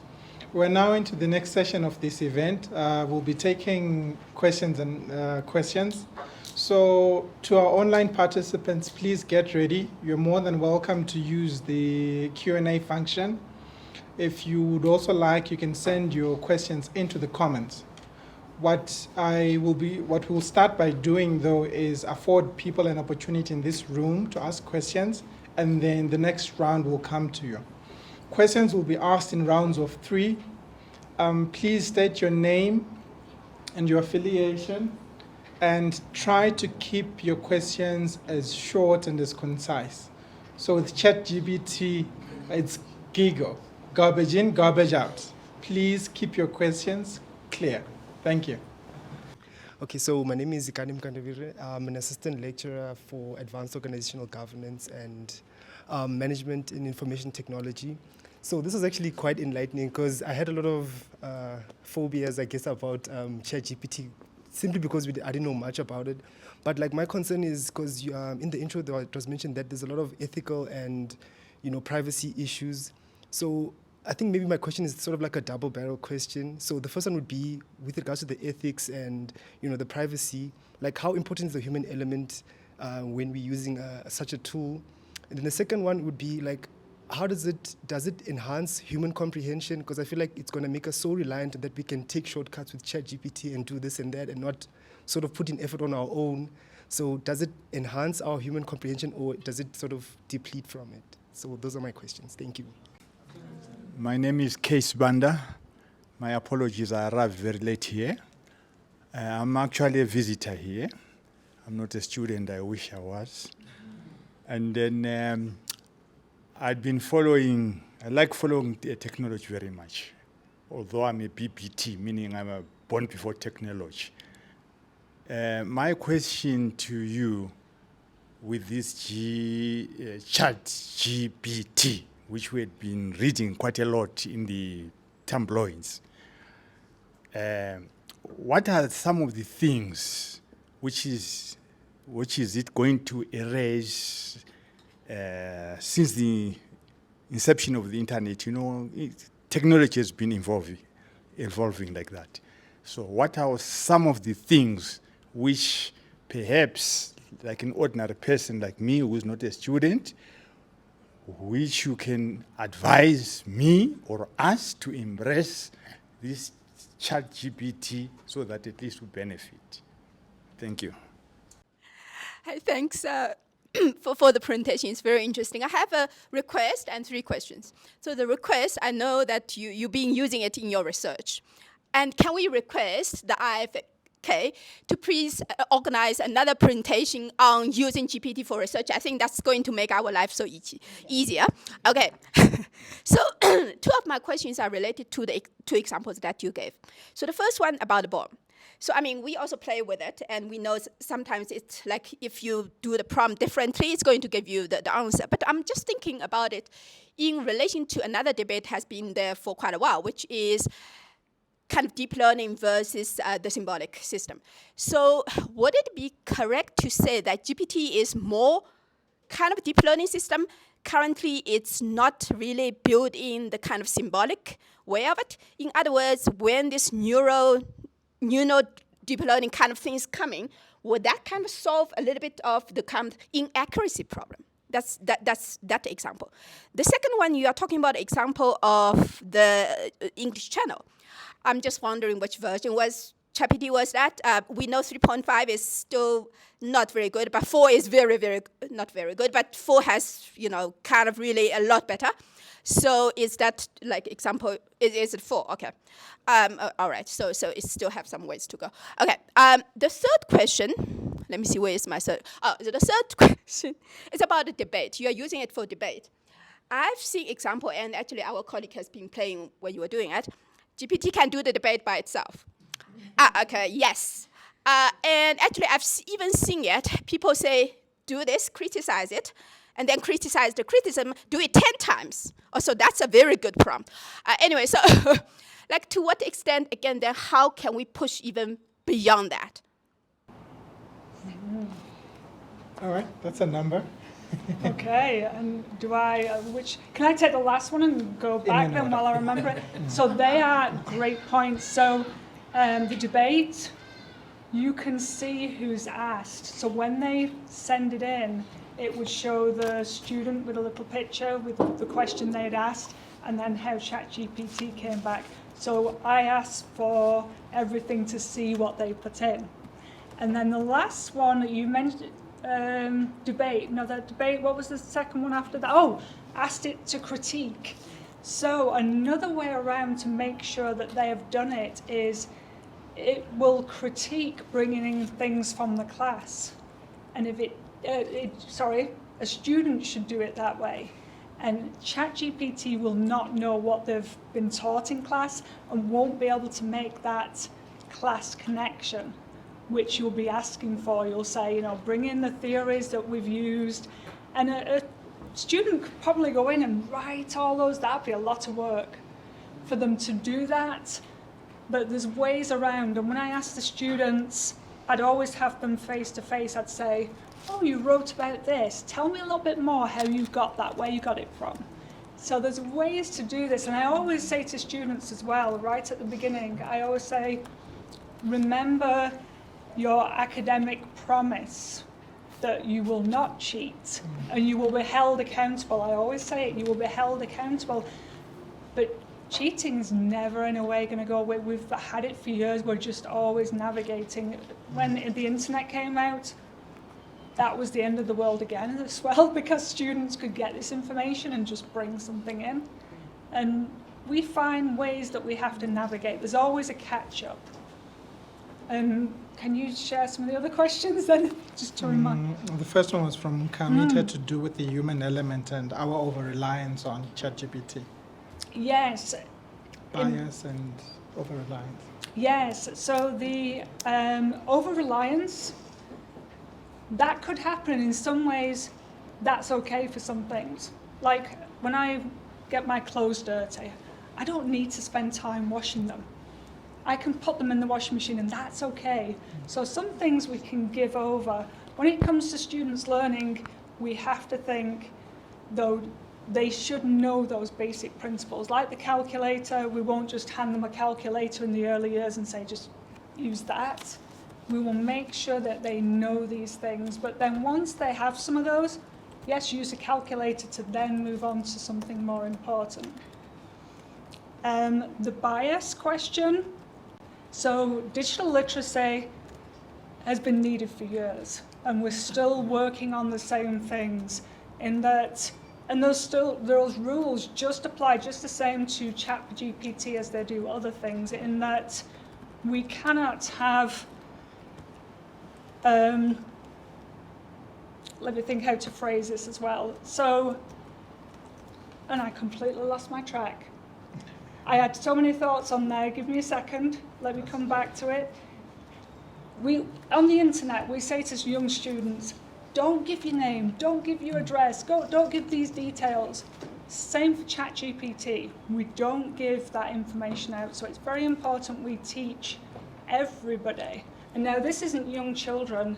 We're now into the next session of this event. We'll be taking questions and questions. So to our online participants, please get ready. You're more than welcome to use the Q&A function. If you would also like, you can send your questions into the comments. What we'll start by doing, though, is afford people an opportunity in this room to ask questions, and then the next round will come to you. Questions will be asked in rounds of 3. Please state your name and your affiliation, and try to keep your questions as short and as concise. So with ChatGPT, it's giggle, garbage in, garbage out. Please keep your questions clear. Thank you. Okay, so my name is Ikani Mkandavire. I'm an assistant lecturer for advanced organizational governance and management in information technology. So this was actually quite enlightening because I had a lot of phobias, I guess, about ChatGPT, simply because I didn't know much about it. But like my concern is because in the intro it was mentioned that there's a lot of ethical and privacy issues. So I think maybe my question is sort of like a double-barrel question. So the first one would be with regards to the ethics and the privacy, like how important is the human element when we're using such a tool? And then the second one would be like, does it enhance human comprehension? Because I feel like it's going to make us so reliant that we can take shortcuts with ChatGPT and do this and that and not sort of put in effort on our own. So does it enhance our human comprehension, or does it sort of deplete from it? So those are my questions. Thank you. My name is Case Banda. My apologies, I arrived very late here. I'm actually a visitor here. I'm not a student, I wish I was. And then I like following technology very much, although I'm a BBT, meaning I'm a born before technology. My question to you with this ChatGPT, which we had been reading quite a lot in the tabloids, what are some of the things which is it going to erase since the inception of the internet? Technology has been evolving like that. So what are some of the things which perhaps, like an ordinary person like me who is not a student, which you can advise me or us to embrace this ChatGPT so that at least we benefit? Thank you. Hi, thanks for the presentation. It's very interesting. I have a request and 3 questions. So the request, I know that you've been using it in your research. And can we request the IFK to please organize another presentation on using GPT for research? I think that's going to make our life so easier. Okay. So 2 of my questions are related to the 2 examples that you gave. So the first one about the bomb. So, I mean, we also play with it, and we know sometimes it's like if you do the prompt differently, it's going to give you the answer. But I'm just thinking about it in relation to another debate has been there for quite a while, which is kind of deep learning versus the symbolic system. So would it be correct to say that GPT is more kind of deep learning system? Currently, it's not really built in the kind of symbolic way of it. In other words, when this deep learning kind of thing is coming, would that kind of solve a little bit of the kind of inaccuracy problem? That's that example. The second one, you are talking about example of the English channel. I'm just wondering which version was ChatGPT was that. We know 3.5 is still not very good, but 4 is not very good, but 4 has, kind of really a lot better. So is that like example, is it 4? Okay. All right, so it still have some ways to go. Okay, the third question, let me see, where is my third? Oh, the third question is about the debate. You are using it for debate. I've seen example, and actually our colleague has been playing when you were doing it. GPT can do the debate by itself. Okay, yes. And actually I've even seen it. People say, do this, criticize it, and then criticize the criticism, do it 10 times. Oh, so that's a very good prompt. Anyway, so like to what extent, again, then how can we push even beyond that? All right, that's a number. Okay, and can I take the last one and go back then while I remember it? So they are great points. So the debate, you can see who's asked. So when they send it in, it would show the student with a little picture with the question they'd asked, and then how ChatGPT came back. So I asked for everything to see what they put in. And then the last one that you mentioned, debate, what was the second one after that? Oh, asked it to critique. So another way around to make sure that they have done it is it will critique bringing in things from the class. And if a student should do it that way. And ChatGPT will not know what they've been taught in class and won't be able to make that class connection, which you'll be asking for. You'll say, bring in the theories that we've used. And a student could probably go in and write all those. That'd be a lot of work for them to do that. But there's ways around. And when I ask the students, I'd always have them face to face. I'd say, oh, you wrote about this. Tell me a little bit more how you got that, where you got it from. So there's ways to do this. And I always say to students as well, right at the beginning, I always say, remember your academic promise. that you will not cheat and you will be held accountable. I always say it, you will be held accountable. But cheating's never in a way going to go away. We've had it for years. We're just always navigating. When the internet came out, that was the end of the world again as well, because students could get this information and just bring something in. And we find ways that we have to navigate. There's always a catch-up. And can you share some of the other questions then, just to remind? The first one was from Kamita to do with the human element and our over-reliance on ChatGPT. Yes. Bias and over-reliance. Yes, so the over-reliance, that could happen in some ways. That's okay for some things. Like when I get my clothes dirty, I don't need to spend time washing them. I can put them in the washing machine and that's okay. So some things we can give over. When it comes to students learning, we have to think, though, they should know those basic principles. Like the calculator, we won't just hand them a calculator in the early years and say, just use that. We will make sure that they know these things. But then once they have some of those, yes, use a calculator to then move on to something more important. The bias question. So digital literacy has been needed for years, and we're still working on the same things in that, and those rules just apply just the same to ChatGPT as they do other things, in that we cannot have, let me think how to phrase this as well. So, and I completely lost my track. I had so many thoughts on there. Give me a second. Let me come back to it. On the internet, we say to young students, don't give your name, don't give your address, don't give these details. Same for ChatGPT. We don't give that information out. So it's very important we teach everybody. And now this isn't young children.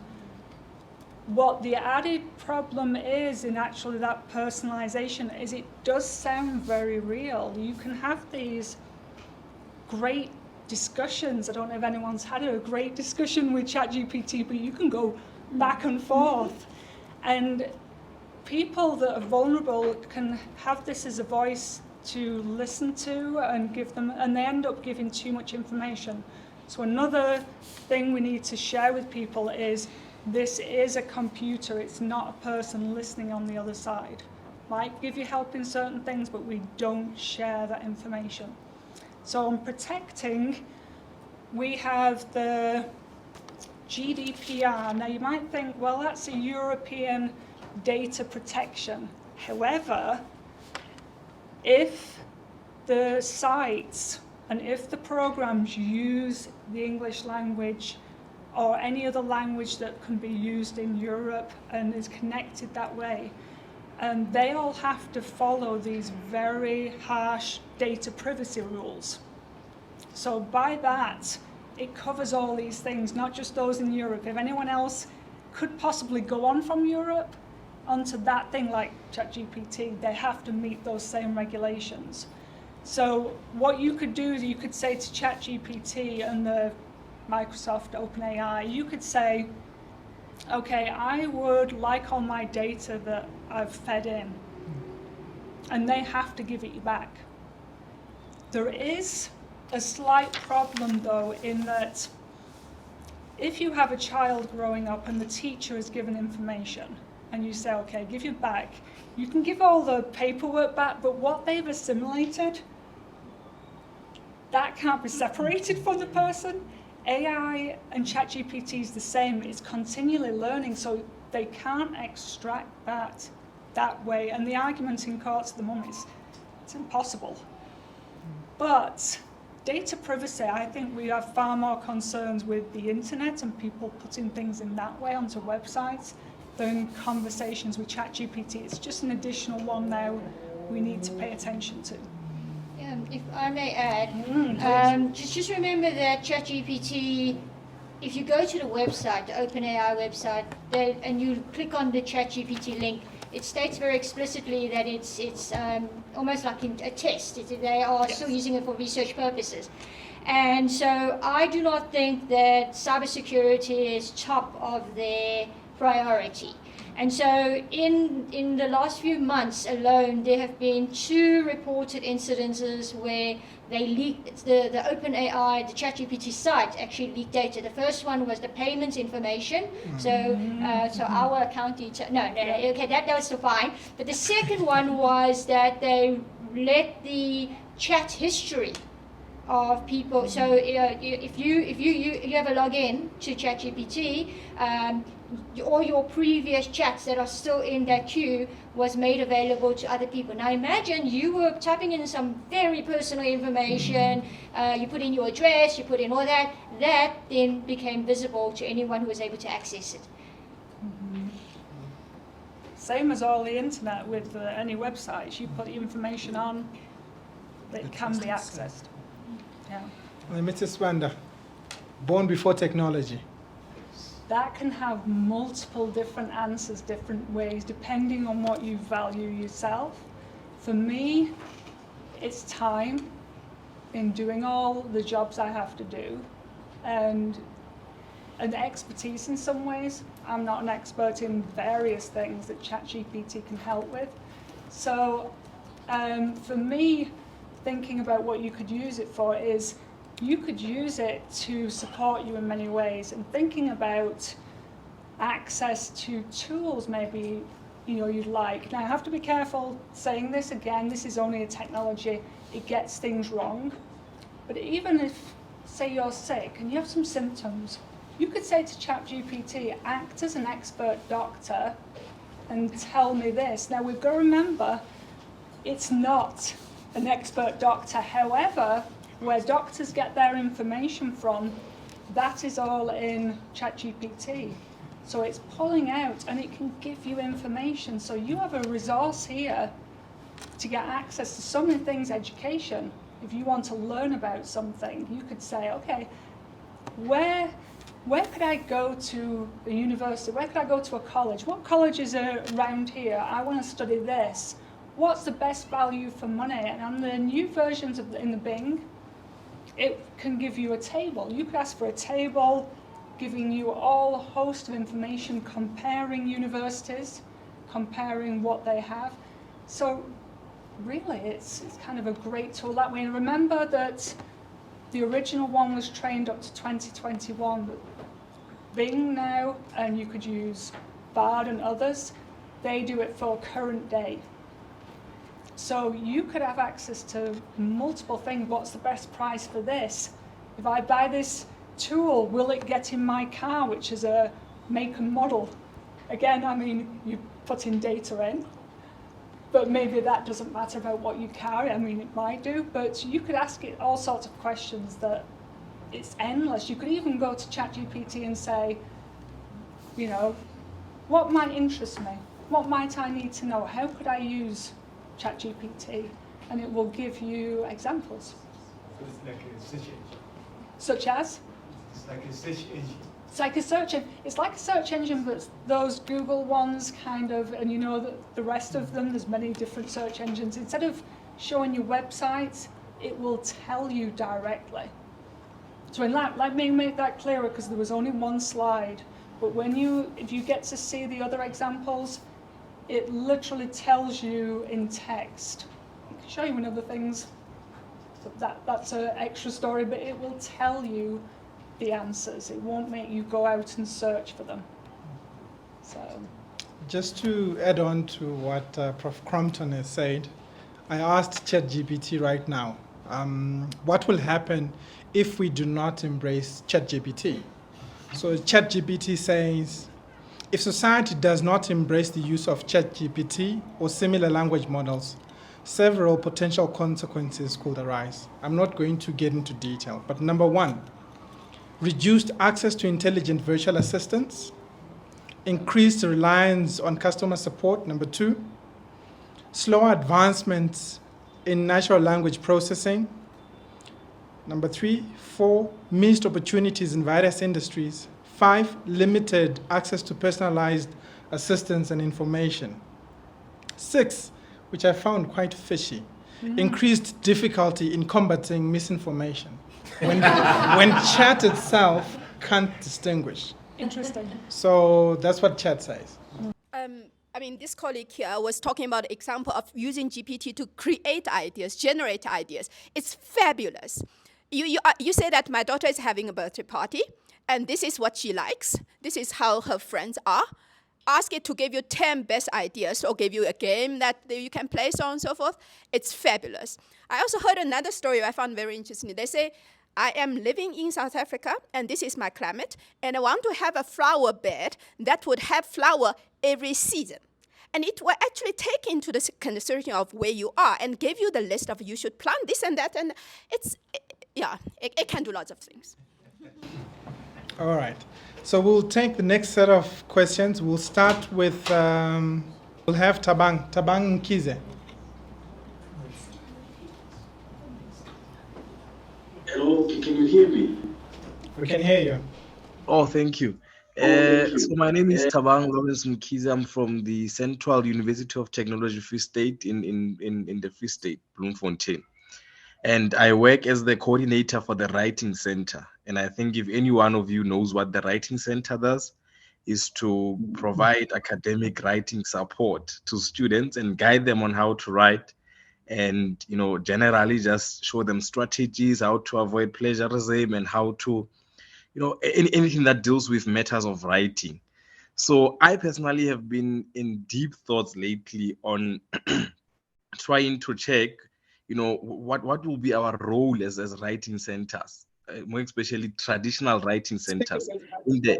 What the added problem is in actually that personalization is it does sound very real. You can have these great discussions. I don't know if anyone's had a great discussion with ChatGPT, but you can go back and forth. And people that are vulnerable can have this as a voice to listen to and give them, and they end up giving too much information. So another thing we need to share with people is this is a computer, it's not a person listening on the other side. Might give you help in certain things, but we don't share that information. So on protecting, we have the GDPR. Now you might think, well, that's a European data protection. However, if the sites and if the programs use the English language or any other language that can be used in Europe and is connected that way, and they all have to follow these very harsh data privacy rules. So by that, it covers all these things, not just those in Europe. If anyone else could possibly go on from Europe onto that thing like ChatGPT, they have to meet those same regulations. So what you could do is you could say to ChatGPT and the Microsoft OpenAI, you could say, okay, I would like all my data that I've fed in, and they have to give it you back. There is a slight problem though in that if you have a child growing up and the teacher is given information and you say, okay, give it back, you can give all the paperwork back, but what they've assimilated, that can't be separated from the person. AI and ChatGPT is the same. It's continually learning, so they can't extract that way. And the argument in courts at the moment is it's impossible. But data privacy, I think we have far more concerns with the internet and people putting things in that way onto websites than conversations with ChatGPT. It's just an additional one now we need to pay attention to. If I may add, just remember that ChatGPT, if you go to the website, the OpenAI website, and you click on the ChatGPT link, it states very explicitly that it's almost like a test. They are still using it for research purposes. And so I do not think that cybersecurity is top of their priority. And so in the last few months alone, there have been 2 reported incidences where they leaked, the OpenAI, the ChatGPT site actually leaked data. The first one was the payments information. So our account detail, no, okay, that was still fine. But the second one was that they let the chat history of people. So if you have a login to ChatGPT, all your previous chats that are still in that queue was made available to other people. Now imagine you were typing in some very personal information, you put in your address, you put in all that, that then became visible to anyone who was able to access it. Same as all the internet with any websites, you put the information on that can be accessed. Yeah. Mrs. Wanda, born before technology. That can have multiple different answers, different ways, depending on what you value yourself. For me, it's time in doing all the jobs I have to do, and expertise in some ways. I'm not an expert in various things that ChatGPT can help with. So for me, thinking about what you could use it for is, you could use it to support you in many ways, and thinking about access to tools maybe you'd like. Now I have to be careful saying this again, this is only a technology, it gets things wrong. But even if, say you're sick and you have some symptoms, you could say to ChatGPT, act as an expert doctor and tell me this. Now we've got to remember, it's not an expert doctor. However, where doctors get their information from, that is all in ChatGPT. So it's pulling out and it can give you information. So you have a resource here to get access to so many things, education. If you want to learn about something, you could say, okay, where could I go to a university? Where could I go to a college? What colleges are around here? I want to study this. What's the best value for money? And on the new versions in the Bing, it can give you a table. You could ask for a table giving you all a host of information, comparing universities, comparing what they have. So really, it's kind of a great tool that way. And remember that the original one was trained up to 2021. But Bing now, and you could use Bard and others, they do it for current day. So you could have access to multiple things. What's the best price for this? If I buy this tool, will it get in my car, which is a make and model? Again, I mean, you put in data in, but maybe that doesn't matter about what you carry. I mean, it might do, but you could ask it all sorts of questions that it's endless. You could even go to ChatGPT and say, what might interest me? What might I need to know? How could I use ChatGPT? And it will give you examples. So it's like a search engine. Such as? It's like a search engine. It's like a search engine. It's like a search engine, but those Google ones kind of, and the rest of them, there's many different search engines. Instead of showing you websites, it will tell you directly. So let me make that clearer, because there was only one slide. But if you get to see the other examples, it literally tells you in text. I can show you in other things, but that's an extra story, but it will tell you the answers. It won't make you go out and search for them. So, just to add on to what Prof. Crompton has said, I asked ChatGPT right now, what will happen if we do not embrace ChatGPT? So ChatGPT says, if society does not embrace the use of ChatGPT or similar language models, several potential consequences could arise. I'm not going to get into detail, but number one, reduced access to intelligent virtual assistants, increased reliance on customer support. Number two, slower advancements in natural language processing. Number 3, 4, missed opportunities in various industries. 5, limited access to personalized assistance and information. 6, which I found quite fishy, increased difficulty in combating misinformation when chat itself can't distinguish. Interesting. So that's what chat says. I mean, this colleague here was talking about the example of using GPT to create ideas, generate ideas. It's fabulous. You say that my daughter is having a birthday party, and this is what she likes. This is how her friends are. Ask it to give you 10 best ideas or give you a game that you can play, so on and so forth. It's fabulous. I also heard another story I found very interesting. They say, I am living in South Africa, and this is my climate, and I want to have a flower bed that would have flower every season. And it will actually take into the consideration of where you are and give you the list of you should plant this and that, and it can do lots of things. All right. So we'll take the next set of questions. We'll start with, we'll have Tabang Nkize. Hello, can you hear me? We can hear you. Oh, thank you. So my name is Tabang Lawrence Mkiza. I'm from the Central University of Technology Free State in the Free State, Bloemfontein. And I work as the coordinator for the Writing Center. And I think if any one of you knows what the Writing Center does, is to provide academic writing support to students and guide them on how to write, and generally just show them strategies, how to avoid plagiarism, and how to anything that deals with matters of writing. So I personally have been in deep thoughts lately on trying to check what will be our role as writing centers, more especially traditional writing centers in the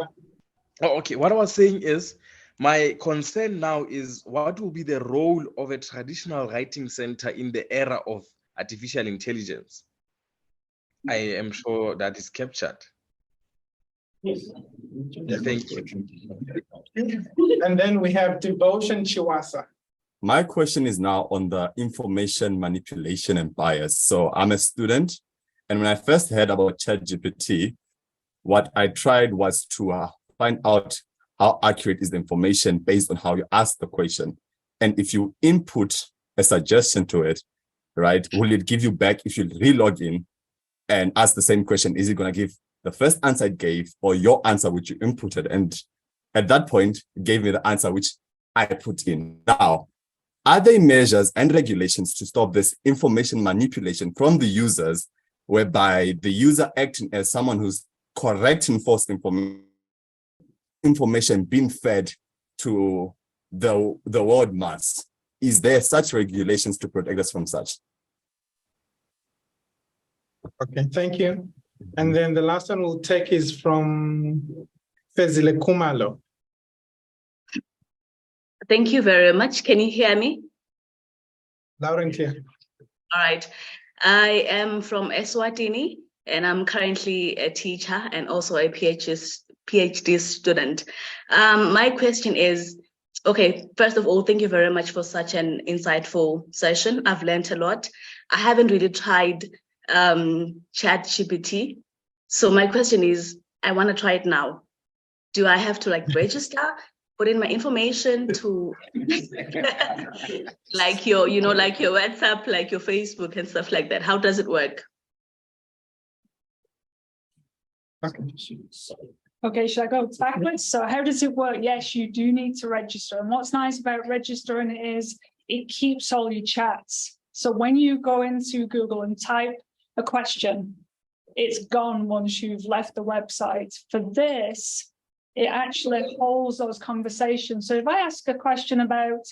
what I was saying is, my concern now is what will be the role of a traditional writing center in the era of artificial intelligence. I am sure that is captured. Thank you. And then we have Devotion Chiwasa. My question is now on the information manipulation and bias. So I'm a student, and when I first heard about ChatGPT, what I tried was to find out how accurate is the information based on how you ask the question. And if you input a suggestion to it, right, will it give you back if you re-log in and ask the same question? Is it going to give the first answer it gave or your answer which you inputted? And at that point, it gave me the answer which I put in. Now, are there measures and regulations to stop this information manipulation from the users, whereby the user acting as someone who's correcting false information being fed to the world mass? Is there such regulations to protect us from such? Okay, thank you. And then the last one we'll take is from Fezile Kumalo. Thank you very much. Can you hear me? Loud and clear. All right. I am from Eswatini, and I'm currently a teacher and also a PhD student. My question is, okay, first of all, thank you very much for such an insightful session. I've learned a lot. I haven't really tried ChatGPT. So my question is, I want to try it now. Do I have to register, put in my information to like your WhatsApp, like your Facebook and stuff like that? How does it work? Okay, should I go backwards? So how does it work? Yes, you do need to register. And what's nice about registering is it keeps all your chats. So when you go into Google and type a question, it's gone once you've left the website. For this, it actually holds those conversations. So if I ask a question about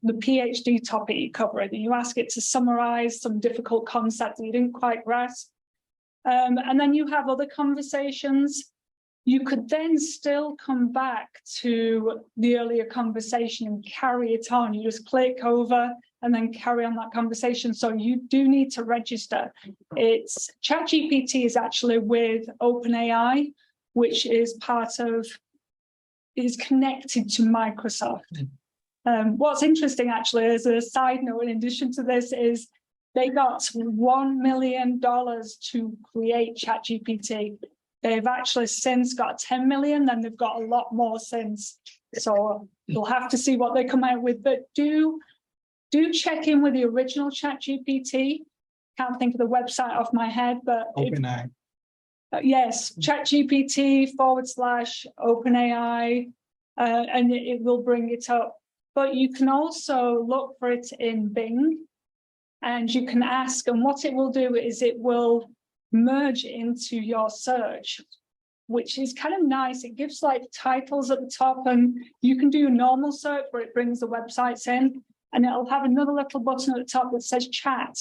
the PhD topic you cover, and you ask it to summarize some difficult concept that you didn't quite grasp, and then you have other conversations, you could then still come back to the earlier conversation and carry it on. You just click over and then carry on that conversation. So you do need to register. It's ChatGPT is actually with OpenAI, which is connected to Microsoft. What's interesting actually, as a side note, in addition to this, is they got $1 million to create ChatGPT. They've actually since got 10 million, then they've got a lot more since. So we'll have to see what they come out with. But do check in with the original ChatGPT. Can't think of the website off my head, but OpenAI. Yes, ChatGPT/OpenAI, and it will bring it up. But you can also look for it in Bing, and you can ask, and what it will do is it will merge into your search, which is kind of nice. It gives like titles at the top, and you can do a normal search where it brings the websites in, and it'll have another little button at the top that says chat,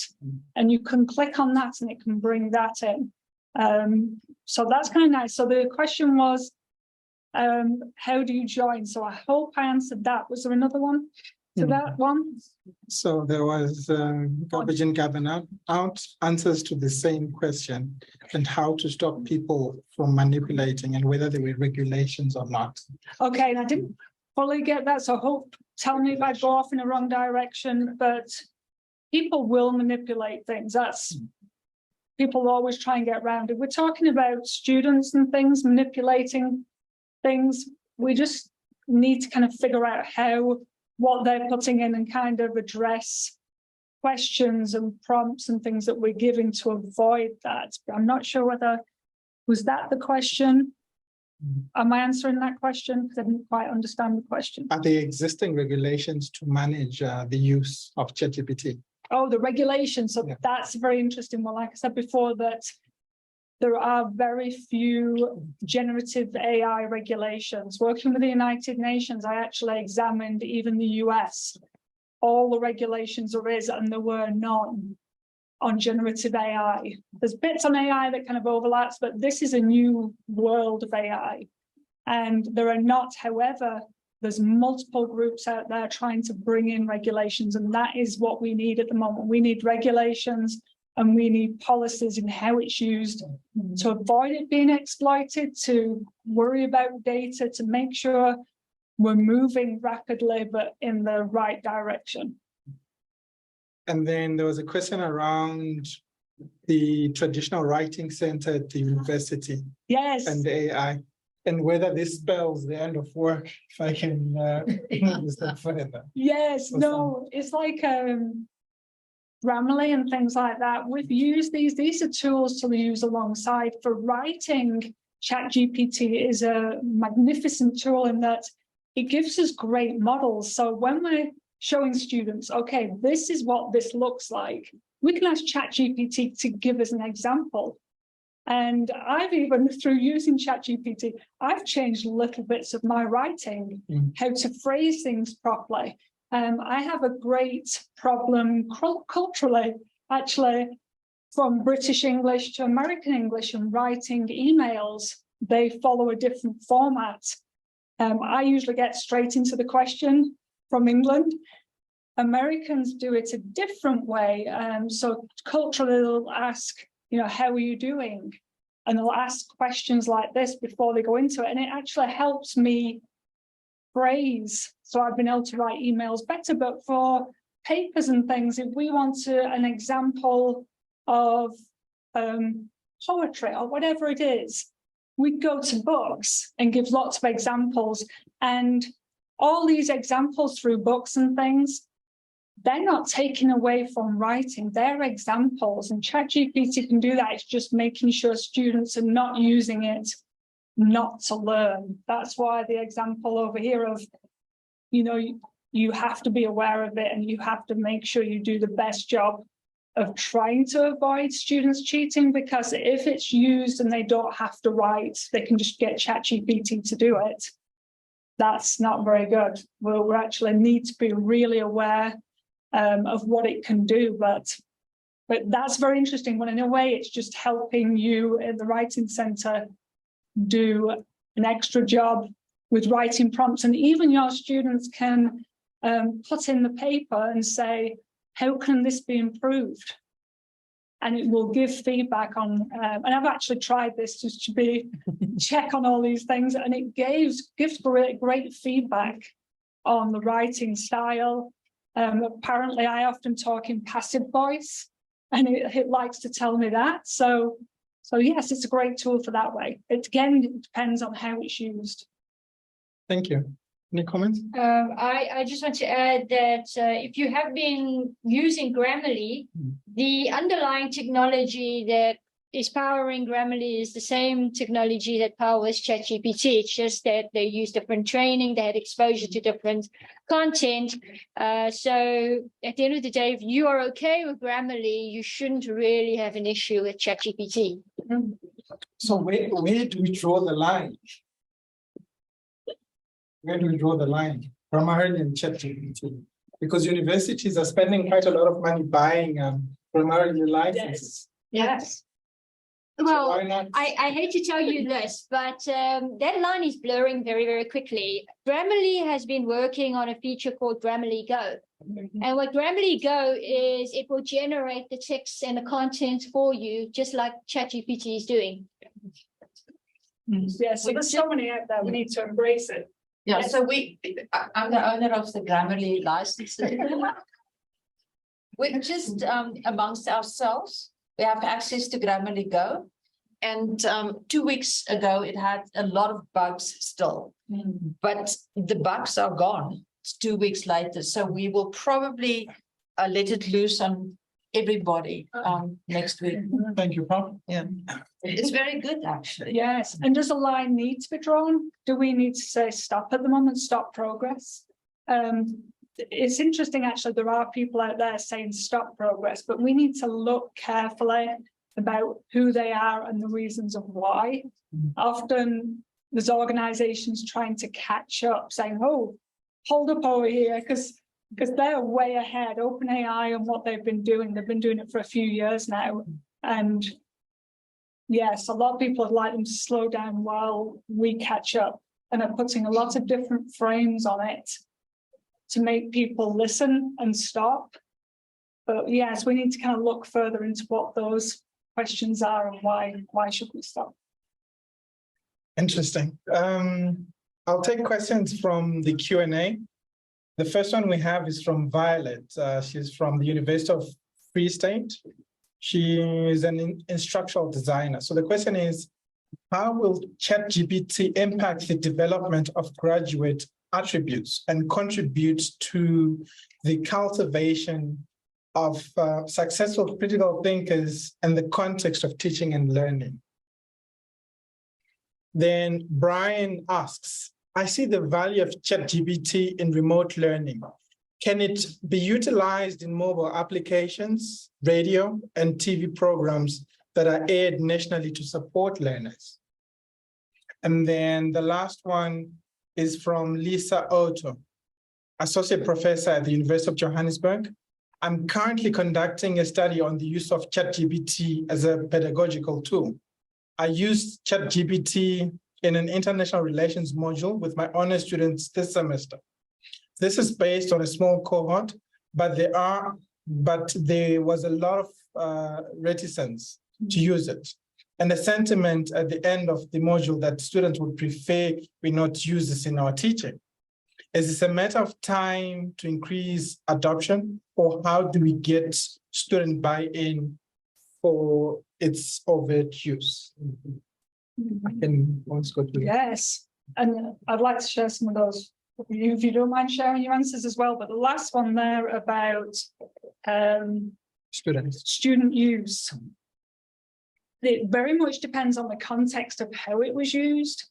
and you can click on that and it can bring that in. So that's kind of nice. So the question was, how do you join? So I hope I answered that. Was there another one to that one? So there was garbage in, garbage out, answers to the same question, and how to stop people from manipulating, and whether there were regulations or not. Okay, and I didn't fully get that, so tell me if I go off in the wrong direction, but people will manipulate things. That's, people always try and get around it. We're talking about students and things manipulating things. We just need to kind of figure out what they're putting in and kind of address questions and prompts and things that we're giving to avoid that. I'm not sure whether, was that the question? Am I answering that question? Because I didn't quite understand the question. Are there existing regulations to manage the use of ChatGPT? Oh, the regulations. So that's a very interesting one. Like I said before, that there are very few generative AI regulations. Working with the United Nations, I actually examined even the US, all the regulations there is, and there were none on generative AI. There's bits on AI that kind of overlaps, but this is a new world of AI. And there are not, however, there's multiple groups out there trying to bring in regulations, and that is what we need at the moment. We need regulations and we need policies in how it's used to avoid it being exploited, to worry about data, to make sure we're moving rapidly, but in the right direction. And then there was a question around the traditional writing center at the university. Yes. And the AI, and whether this spells the end of work, if I can move a step further. Yes, no, it's like Grammarly and things like that. We've used these are tools to use alongside. For writing, ChatGPT is a magnificent tool in that it gives us great models. So when we're showing students, okay, this is what this looks like, we can ask ChatGPT to give us an example. And I've even, through using ChatGPT, I've changed little bits of my writing, how to phrase things properly. I have a great problem culturally, actually, from British English to American English and writing emails. They follow a different format. I usually get straight into the question from England. Americans do it a different way. So culturally, they'll ask, how are you doing? And they'll ask questions like this before they go into it. And it actually helps me phrase. So I've been able to write emails better. But for papers and things, if we want an example of poetry or whatever it is, we go to books and give lots of examples. And all these examples through books and things, they're not taken away from writing, they're examples, and ChatGPT can do that. It's just making sure students are not using it not to learn. That's why the example over here of, you have to be aware of it and you have to make sure you do the best job of trying to avoid students cheating, because if it's used and they don't have to write, they can just get ChatGPT to do it. That's not very good. We actually need to be really aware of what it can do, but that's very interesting. When in a way it's just helping you in the writing center do an extra job with writing prompts, and even your students can put in the paper and say, how can this be improved? And it will give feedback on, and I've actually tried this just to check on all these things, and it gives great feedback on the writing style. Apparently, I often talk in passive voice, and it likes to tell me that. So yes, it's a great tool for that way. It depends on how it's used. Thank you. Any comments? I just want to add that if you have been using Grammarly, the underlying technology that is powering Grammarly is the same technology that powers ChatGPT. It's just that they use different training, they had exposure to different content. So at the end of the day, if you are okay with Grammarly, you shouldn't really have an issue with ChatGPT. So where do we draw the line? Where do we draw the line? Primarily in ChatGPT, because universities are spending quite a lot of money buying primarily licenses. Yes. So Well, why not? I hate to tell you this, but that line is blurring very, very quickly. Grammarly has been working on a feature called Grammarly Go. And what Grammarly Go is, it will generate the text and the content for you, just like ChatGPT is doing. Yeah, so there's so many out there, we need to embrace it. Yeah, so I'm the owner of the Grammarly license. We're just amongst ourselves. We have access to Grammarly Go. And 2 weeks ago, it had a lot of bugs still. But the bugs are gone. It's 2 weeks later. So we will probably let it loose on everybody next week. Thank you, Prof. Yeah, it's very good, actually. Yes, and does a line need to be drawn? Do we need to say stop at the moment, stop progress? It's interesting, actually, there are people out there saying stop progress, but we need to look carefully about who they are and the reasons of why. Often there's organizations trying to catch up, saying, oh, hold up over here, because they're way ahead. OpenAI and what they've been doing it for a few years now. And yes, a lot of people would like them to slow down while we catch up, and are putting a lot of different frames on it to make people listen and stop. But yes, we need to kind of look further into what those questions are and why should we stop. Interesting. I'll take questions from the Q&A. The first one we have is from Violet. She's from the University of Free State. She is an instructional designer. So the question is, how will ChatGPT impact the development of graduate attributes and contribute to the cultivation of successful critical thinkers in the context of teaching and learning? Then Brian asks, I see the value of ChatGPT in remote learning. Can it be utilized in mobile applications, radio, and TV programs that are aired nationally to support learners? And then the last one is from Lisa Otto, Associate Professor at the University of Johannesburg. I'm currently conducting a study on the use of ChatGPT as a pedagogical tool. I used ChatGPT in an international relations module with my honors students this semester. This is based on a small cohort, but there was a lot of reticence to use it, and a sentiment at the end of the module that students would prefer we not use this in our teaching. Is this a matter of time to increase adoption, or how do we get student buy-in for its overt use? I can also go to Yes, and I'd like to share some of those with you, if you don't mind sharing your answers as well. But the last one there about student use. It very much depends on the context of how it was used.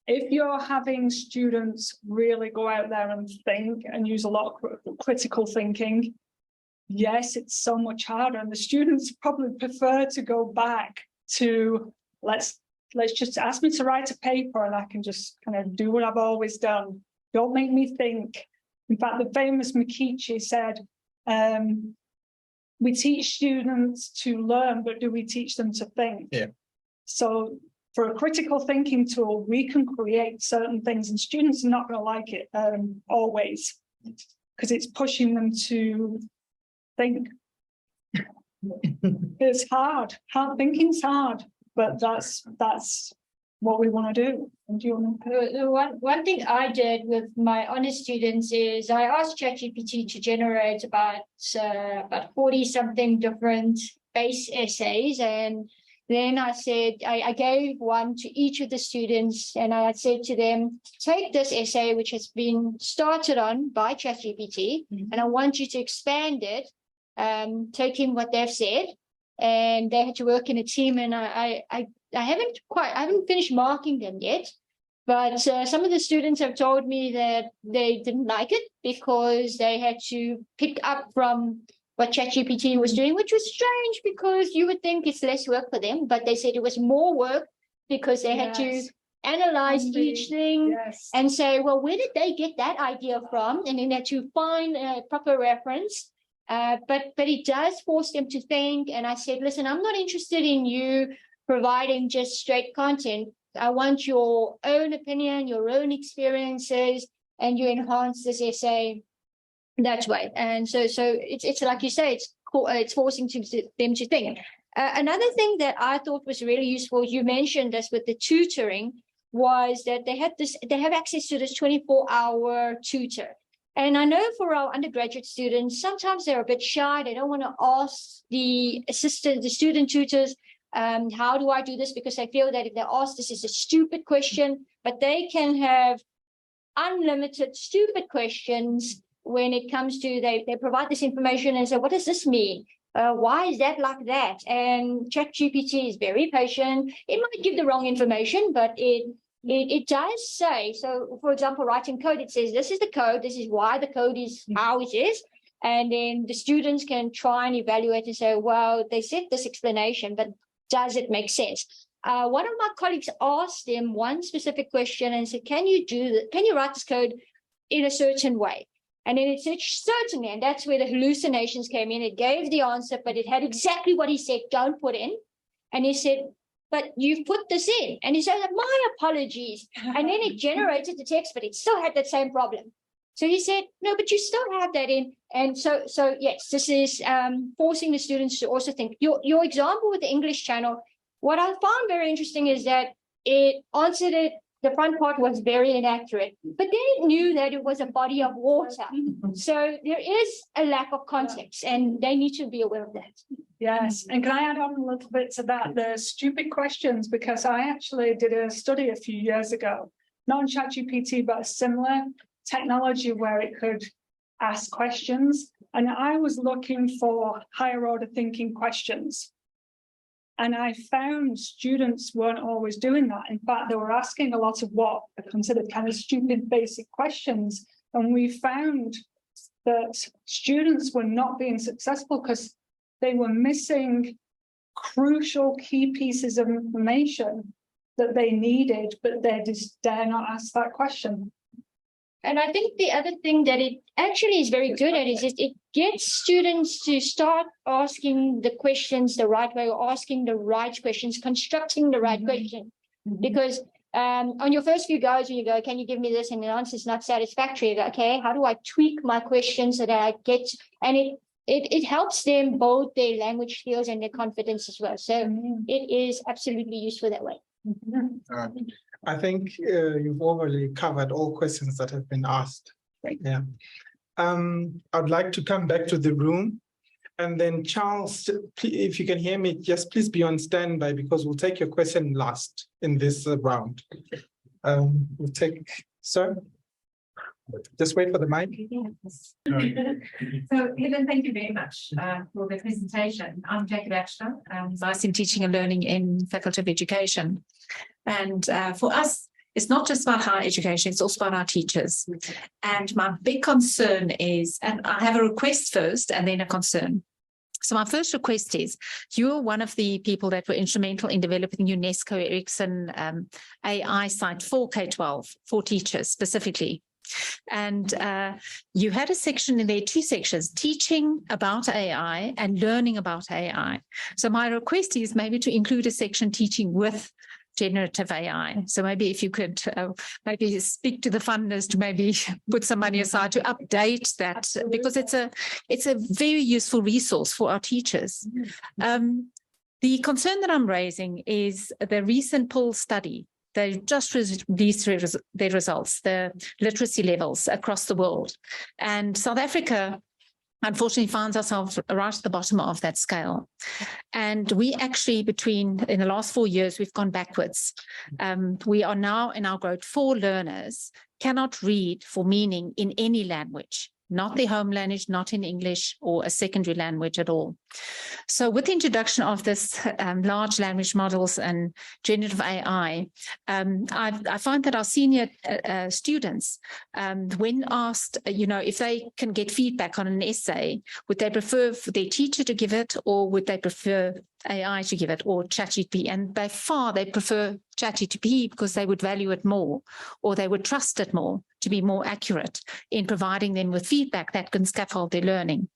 If you're having students really go out there and think and use a lot of critical thinking, yes, it's so much harder. And the students probably prefer to go back to, let's just ask me to write a paper and I can just kind of do what I've always done. Don't make me think. In fact, the famous Mikichi said, we teach students to learn, but do we teach them to think? Yeah. So for a critical thinking tool, we can create certain things, and students are not going to like it always, because it's pushing them to think. It's hard. Thinking's hard, but that's what we want to do. And do you want to? One thing I did with my honors students is I asked ChatGPT to generate about 40 something different base essays, and then I said I gave one to each of the students, and I said to them, take this essay which has been started on by ChatGPT, and I want you to expand it, take in what they've said, and they had to work in a team, and I haven't finished marking them yet. But some of the students have told me that they didn't like it because they had to pick up from what ChatGPT was doing, which was strange because you would think it's less work for them, but they said it was more work because they had to analyze each thing and say, well, where did they get that idea from? And then they had to find a proper reference. But it does force them to think. And I said, listen, I'm not interested in you providing just straight content. I want your own opinion, your own experiences, and you enhance this essay that way. And so it's like you say, it's forcing them to think. Another thing that I thought was really useful, you mentioned this with the tutoring, was that they have access to this 24-hour tutor. And I know for our undergraduate students, sometimes they're a bit shy. They don't want to ask the student tutors, how do I do this? Because they feel that if they ask, this is a stupid question, but they can have unlimited stupid questions when it comes to, they provide this information and say, what does this mean? Why is that like that? And ChatGPT is very patient. It might give the wrong information, but it does say, so for example, writing code, it says, this is the code, this is why the code is how it is. And then the students can try and evaluate and say, well, they said this explanation, but does it make sense? One of my colleagues asked them one specific question and said, can you write this code in a certain way? And then it said, certainly, and that's where the hallucinations came in. It gave the answer, but it had exactly what he said, don't put in. And he said, but you've put this in. And he said, my apologies. And then it generated the text, but it still had that same problem. So he said, no, but you still have that in. And so yes, this is forcing the students to also think. Your example with the English channel, what I found very interesting is that it answered it. The front part was very inaccurate, but then it knew that it was a body of water. So there is a lack of context, and they need to be aware of that. Yes, and can I add on a little bit to that, the stupid questions, because I actually did a study a few years ago, not on ChatGPT, but a similar technology where it could ask questions. And I was looking for higher order thinking questions. And I found students weren't always doing that. In fact, they were asking a lot of what are considered kind of stupid basic questions. And we found that students were not being successful because they were missing crucial key pieces of information that they needed, but they just dare not ask that question. And I think the other thing that it actually is very good at is it gets students to start asking the questions the right way, or asking the right questions, constructing the right question. Because on your first few goes, when you go, can you give me this? And the answer is not satisfactory. Go, okay, how do I tweak my questions so that I get, and it helps them build their language skills and their confidence as well. So it is absolutely useful that way. I think you've already covered all questions that have been asked. Right. Yeah. I'd like to come back to the room, and then Charles, if you can hear me, just please be on standby because we'll take your question last in this round. We'll take, sir. Just wait for the mic. Yes. So, Helen, thank you very much for the presentation. I'm Jackie Baxter. I'm Vice in Teaching and Learning in Faculty of Education. And for us, it's not just about higher education, it's also about our teachers. And my big concern is, and I have a request first and then a concern. So my first request is, you're one of the people that were instrumental in developing UNESCO Ericsson AI site for K-12, for teachers specifically. And you had a section in there, 2 sections, teaching about AI and learning about AI. So my request is maybe to include a section teaching with generative AI. So maybe if you could maybe speak to the funders to maybe put some money aside to update that, because it's a very useful resource for our teachers. The concern that I'm raising is the recent poll study. They just released their results, the literacy levels across the world. And South Africa, unfortunately, finds ourselves right at the bottom of that scale. And we actually, in the last 4 years, we've gone backwards. We are now in our grade 4 learners cannot read for meaning in any language. not their home language, not in English or a secondary language at all. So with the introduction of this large language models and generative AI, I find that our senior students, when asked, if they can get feedback on an essay, would they prefer for their teacher to give it, or would they prefer AI to give it, or ChatGPT? And by far they prefer ChatGPT because they would value it more, or they would trust it more to be more accurate in providing them with feedback that can scaffold their learning.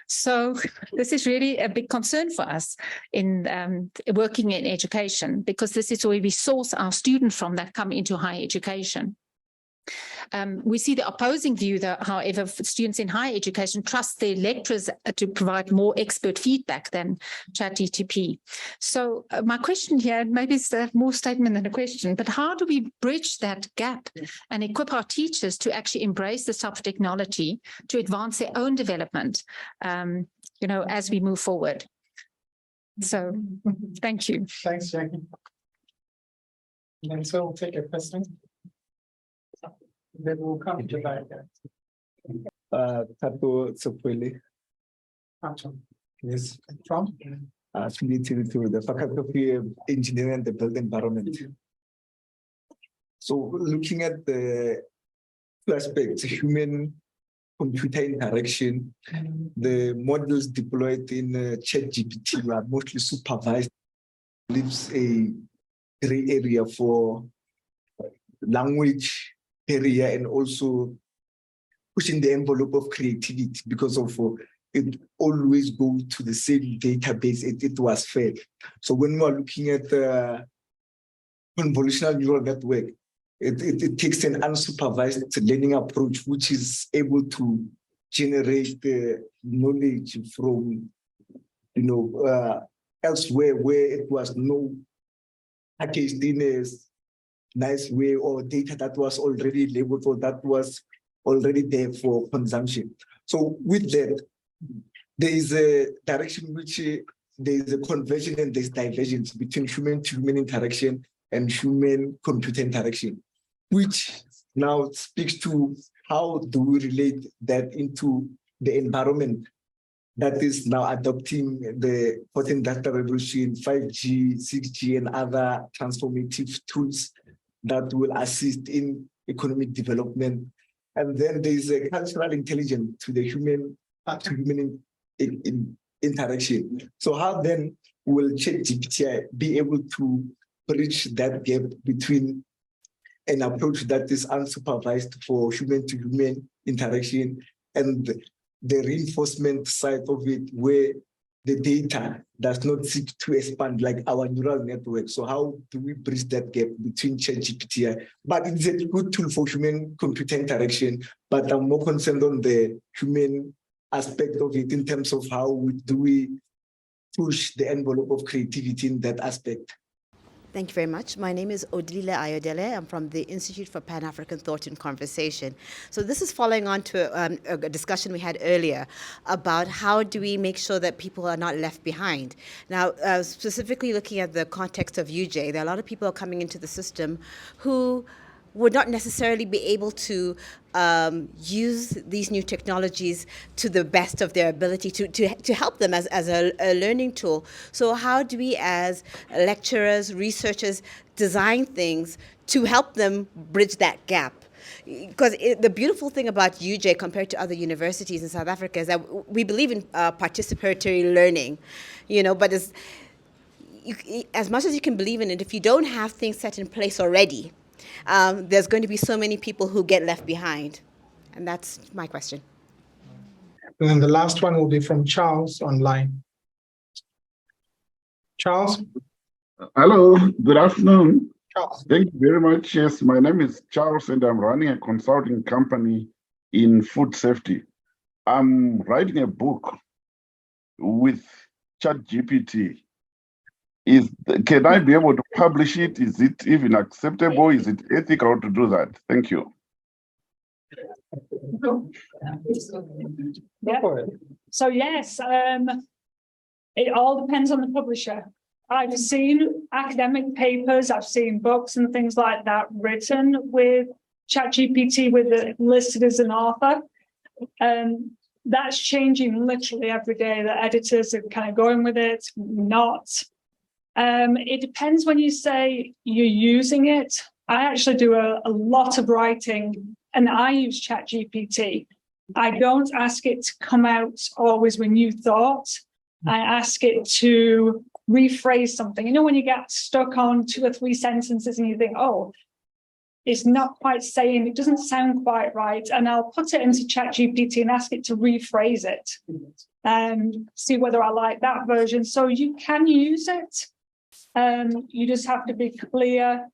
So this is really a big concern for us in working in education, because this is where we source our students from that come into higher education. We see the opposing view, though, however, students in higher education trust their lecturers to provide more expert feedback than ChatGPT. So my question here, maybe it's more statement than a question, but how do we bridge that gap and equip our teachers to actually embrace this type of technology to advance their own development, as we move forward? So thank you. Thanks, Jackie. And so we'll take a question. Then we'll come to that. Tato Tsopwele. Yes. From? Affiliated to the Faculty of Engineering and the Built Environment. So looking at the two aspects, human-computer interaction, the models deployed in ChatGPT are mostly supervised, leaves a gray area for language area, and also pushing the envelope of creativity because of it always goes to the same database it was fed. So when we are looking at convolutional neural network, it takes an unsupervised learning approach, which is able to generate knowledge from elsewhere where it was no packaged in a nice way, or data that was already labeled or that was already there for consumption. So with that, there is a direction which there is a conversion and there's divergence between human-to-human interaction and human-computer interaction, which now speaks to how do we relate that into the environment that is now adopting the fourth industrial revolution, 5G, 6G, and other transformative tools that will assist in economic development. And then there's a cultural intelligence to the human interaction. So how then will ChatGPT be able to bridge that gap between an approach that is unsupervised for human-to-human interaction and the reinforcement side of it, where the data does not seek to expand like our neural network? So how do we bridge that gap between ChatGPT? But it's a good tool for human-computer interaction, but I'm more concerned on the human aspect of it in terms of how do we push the envelope of creativity in that aspect. Thank you very much. My name is Odile Ayodele. I'm from the Institute for Pan-African Thought and Conversation. So this is following on to a discussion we had earlier about how do we make sure that people are not left behind. Now, specifically looking at the context of UJ, there are a lot of people coming into the system who would not necessarily be able to use these new technologies to the best of their ability to help them as a learning tool. So how do we as lecturers, researchers, design things to help them bridge that gap? Because the beautiful thing about UJ compared to other universities in South Africa is that we believe in participatory learning, but as much as you can believe in it, if you don't have things set in place already, there's going to be so many people who get left behind. And that's my question. And then the last one will be from Charles online. Charles? Hello, good afternoon. Charles. Thank you very much. Yes, my name is Charles and I'm running a consulting company in food safety. I'm writing a book with ChatGPT. Can I be able to publish it? Is it even acceptable? Is it ethical to do that? Thank you. Yeah. So yes, it all depends on the publisher. I've seen academic papers, I've seen books and things like that written with ChatGPT with it listed as an author. That's changing literally every day. The editors are kind of going with it, not. It depends when you say you're using it. I actually do a lot of writing, and I use ChatGPT. I don't ask it to come out always with new thoughts. I ask it to rephrase something. You know, when you get stuck on 2 or 3 sentences and you think, oh, it's not quite saying, it doesn't sound quite right. And I'll put it into ChatGPT and ask it to rephrase it and see whether I like that version. So you can use it. You just have to be clear.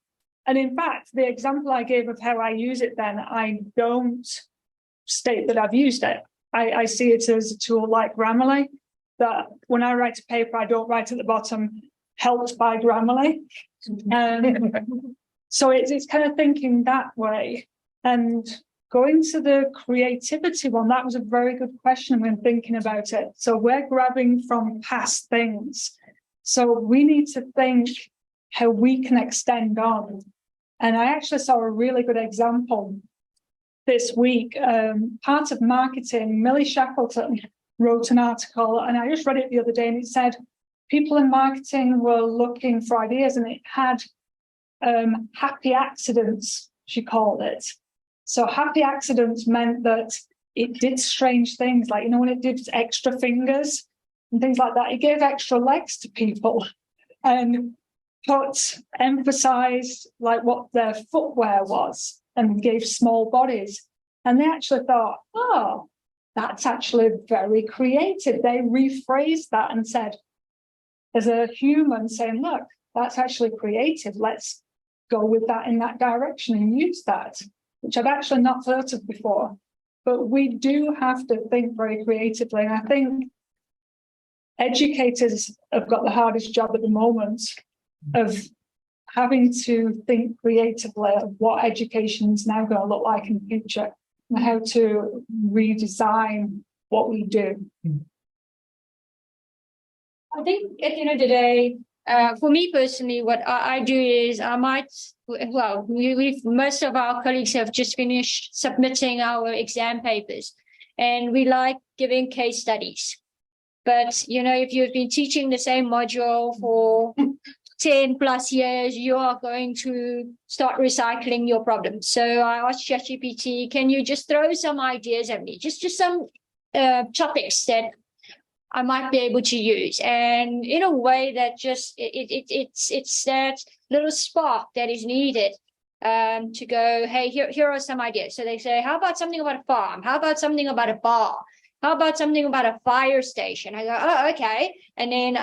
And in fact, the example I gave of how I use it then, I don't state that I've used it. I see it as a tool like Grammarly, that when I write a paper, I don't write at the bottom, helped by Grammarly. So it's kind of thinking that way. And going to the creativity one, that was a very good question when thinking about it. So we're grabbing from past things. So we need to think how we can extend on. And I actually saw a really good example this week. Part of marketing, Millie Shackleton wrote an article, and I just read it the other day, and it said people in marketing were looking for ideas, and it had happy accidents, she called it. So happy accidents meant that it did strange things, like, you know, when it did extra fingers and things like that, it gave extra legs to people and emphasized like what their footwear was and gave small bodies. And they actually thought, oh, that's actually very creative. They rephrased that and said, as a human saying, look, that's actually creative. Let's go with that in that direction and use that, which I've actually not thought of before. But we do have to think very creatively. And I think educators have got the hardest job at the moment of having to think creatively of what education is now going to look like in the future and how to redesign what we do. I think at the end of the day, for me personally, what I do is most of our colleagues have just finished submitting our exam papers, and we like giving case studies. But, you know, if you've been teaching the same module for 10 plus years, you are going to start recycling your problems. So I asked ChatGPT, can you just throw some ideas at me? Just some topics that I might be able to use, and in a way that just it's that little spark that is needed to go, hey, here are some ideas. So they say, how about something about a farm? How about something about a bar? How about something about a fire station? I go, oh, okay. And then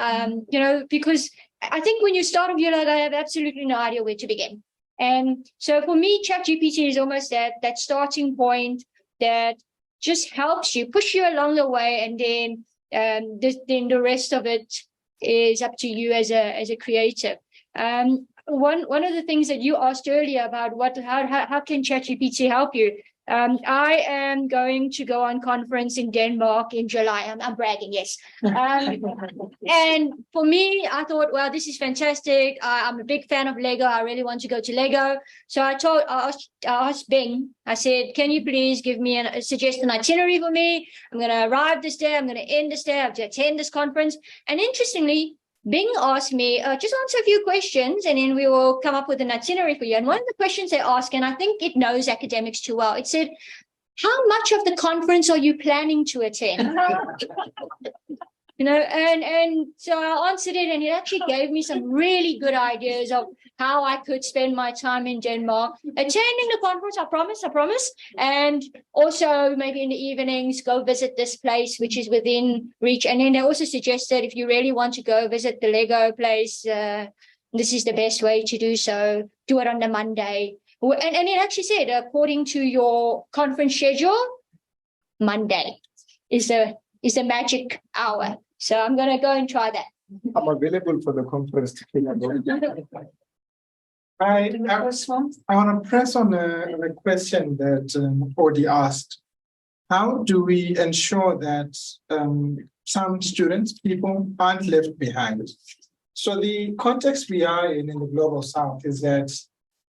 you know, because I think when you start off, you're like, I have absolutely no idea where to begin. And so for me, ChatGPT is almost that starting point that just helps you, push you along the way, and then the rest of it is up to you as a creative. One of the things that you asked earlier about how can ChatGPT help you? I am going to go on conference in Denmark in July. I'm bragging, yes. And for me, I thought, well, this is fantastic. I'm a big fan of Lego. I really want to go to Lego. So I asked Bing, I said, can you please give me suggest an itinerary for me? I'm going to arrive this day. I'm going to end this day. I have to attend this conference. And interestingly, Bing asked me, just answer a few questions and then we will come up with an itinerary for you. And one of the questions they asked, and I think it knows academics too well, it said, how much of the conference are you planning to attend? You know, and so I answered it, and it actually gave me some really good ideas of how I could spend my time in Denmark, attending the conference, I promise, and also maybe in the evenings, go visit this place, which is within reach. And then they also suggested if you really want to go visit the Lego place, this is the best way to do so. Do it on the Monday. And it actually said, according to your conference schedule, Monday is the magic hour. So I'm going to go and try that. I'm available for the conference. I want to press on a question that Odi asked. How do we ensure that some students, people, aren't left behind? So the context we are in the Global South is that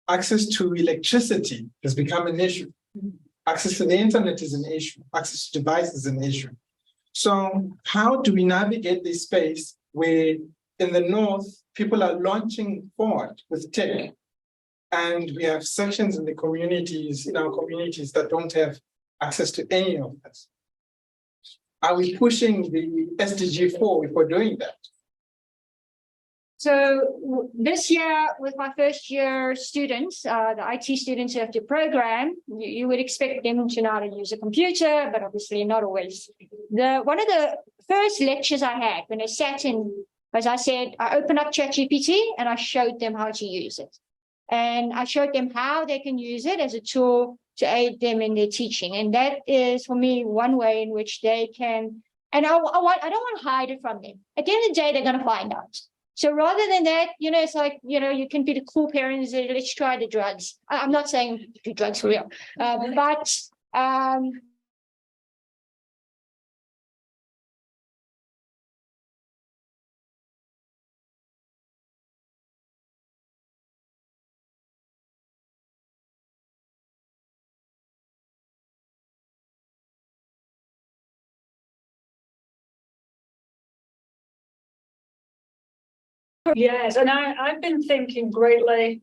access to electricity has become an issue. Access to the internet is an issue. Access to devices is an issue. So how do we navigate this space where in the North, people are launching forward with tech, and we have sections in the communities, in our communities, that don't have access to any of this? Are we pushing the SDG 4 if we're doing that? So this year, with my first year students, the IT students of the program, you would expect them to know how to use a computer, but obviously not always. One of the first lectures I had when I sat in, as I said, I opened up ChatGPT and I showed them how to use it. And I showed them how they can use it as a tool to aid them in their teaching. And that is, for me, one way in which they can, and I don't want to hide it from them. At the end of the day, they're going to find out. So rather than that, it's like, you can be the cool parent and say, let's try the drugs. I'm not saying do drugs for real, but Yes, and I've been thinking greatly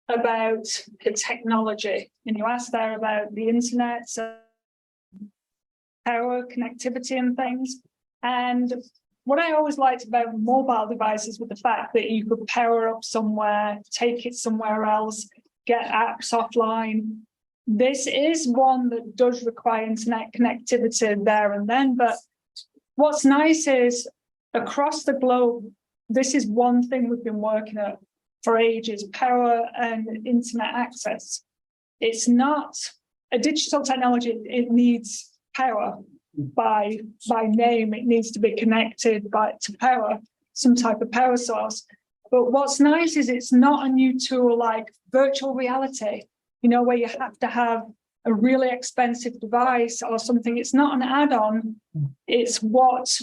about the technology. And you asked there about the internet, so power, connectivity and things. And what I always liked about mobile devices was the fact that you could power up somewhere, take it somewhere else, get apps offline. This is one that does require internet connectivity there and then. But what's nice is across the globe, this is one thing we've been working at for ages, power and internet access. It's not a digital technology, it needs power by name. It needs to be connected to power, some type of power source. But what's nice is it's not a new tool like virtual reality, where you have to have a really expensive device or something. It's not an add-on. It's what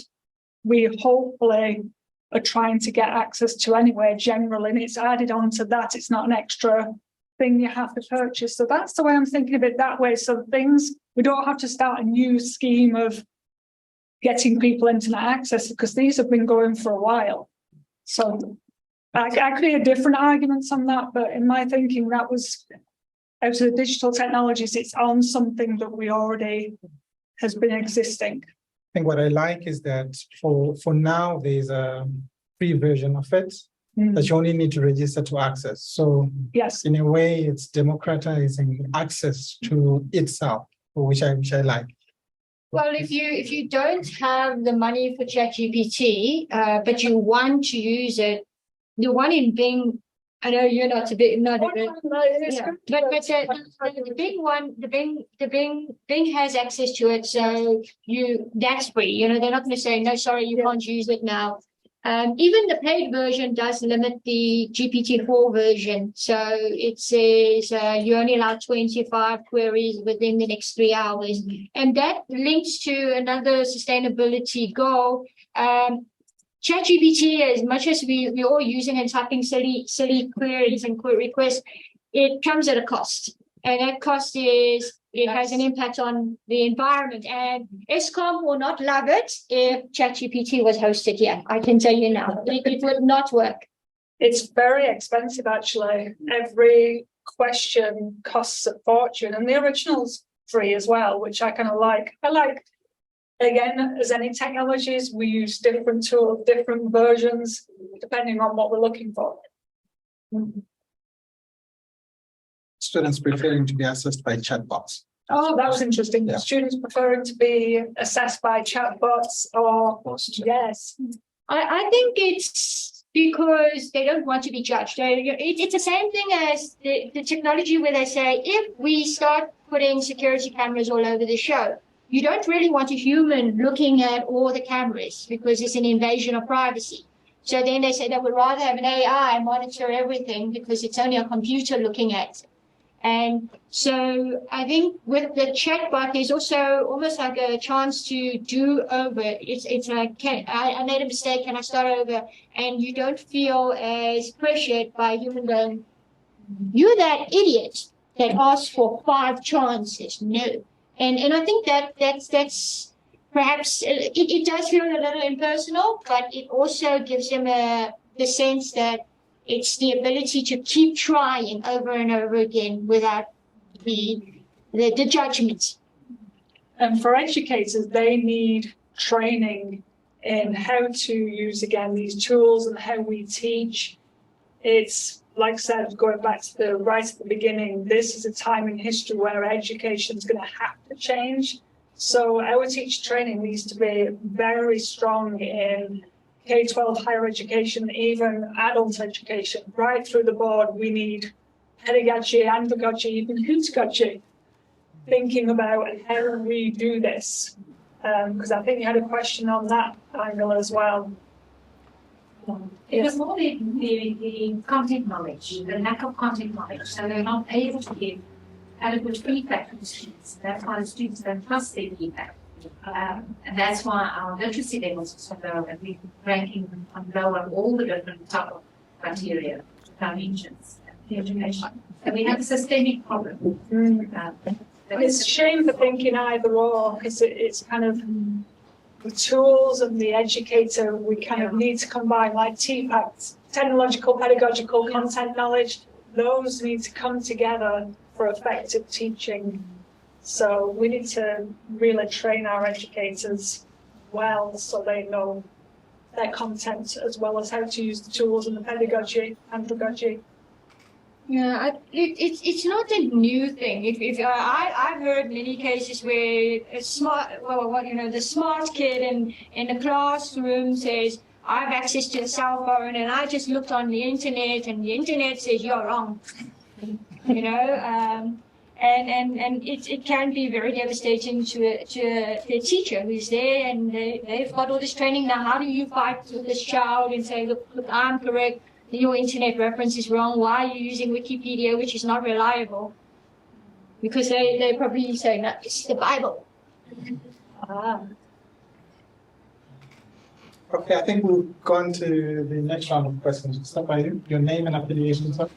we hopefully are trying to get access to anyway, generally, and it's added on to that. It's not an extra thing you have to purchase. So that's the way I'm thinking of it that way. So we don't have to start a new scheme of getting people internet access, because these have been going for a while. So I could hear different arguments on that, but in my thinking, that was out of the digital technologies, it's on something that we already has been existing. I think what I like is that for now, there's a free version of it that you only need to register to access. So yes, in a way, it's democratizing access to itself, which I like. Well, if you don't have the money for ChatGPT, but you want to use it, the one in Bing, I know you're not a bit, but the big one, the Bing has access to it, so that's free. They're not going to say no, sorry, you can't use it now. Even the paid version does limit the GPT-4 version, so it says you only allow 25 queries within the next 3 hours, and that links to another sustainability goal. ChatGPT, as much as we're all using and typing silly queries and query requests, it comes at a cost. And that cost is, it has an impact on the environment. And ESCOM will not love it if ChatGPT was hosted here. I can tell you now, it would not work. It's very expensive, actually. Every question costs a fortune. And the original's free as well, which I kind of like. I like, again, as any technologies, we use different tools, different versions, depending on what we're looking for. Students preferring to be assessed by chatbots. Oh, that was interesting. Yeah. Students preferring to be assessed by chatbots or yes. I think it's because they don't want to be judged. It's the same thing as the technology where they say, if we start putting security cameras all over the show, you don't really want a human looking at all the cameras because it's an invasion of privacy. So then they say they would rather have an AI monitor everything because it's only a computer looking at it. And so I think with the chatbot, there's also almost like a chance to do over. It's like, I made a mistake, can I start over? And you don't feel as pressured by a human going, you're that idiot that ask for 5 chances. No. And I think that's perhaps, it does feel a little impersonal, but it also gives them the sense that it's the ability to keep trying over and over again without the judgment. And for educators, they need training in how to use, again, these tools and how we teach. It's, like I said, going back to right at the beginning, this is a time in history where education is going to have to change. So our teacher training needs to be very strong in K-12 higher education, even adult education. Right through the board, we need pedagogy, andragogy, even pedagogy, thinking about how we do this. Because I think you had a question on that angle as well. It was more the content knowledge, the lack of content knowledge. So they're not able to give adequate feedback to the students. That's why the students don't trust their feedback. And that's why our literacy levels are so low, and we're ranking on low on all the different type of criteria, dimensions, education. And we have a systemic problem. It's a shame for thinking either or, because it's kind of the tools and the educator, we kind of need to combine, like TPACs, technological, pedagogical, content knowledge. Those need to come together for effective teaching. So we need to really train our educators well so they know their content as well as how to use the tools and the pedagogy, andragogy. Yeah, it's not a new thing. I've heard many cases where a the smart kid in the classroom says, I have access to a cell phone and I just looked on the internet and the internet says you're wrong. And it can be very devastating to a teacher who's there and they've got all this training. Now, how do you fight with this child and say, look, I'm correct. Your internet reference is wrong. Why are you using Wikipedia, which is not reliable? Because they probably say, no, it's the Bible. Okay, I think we've gone to the next round of questions. Start by you. Your name and affiliation, sir.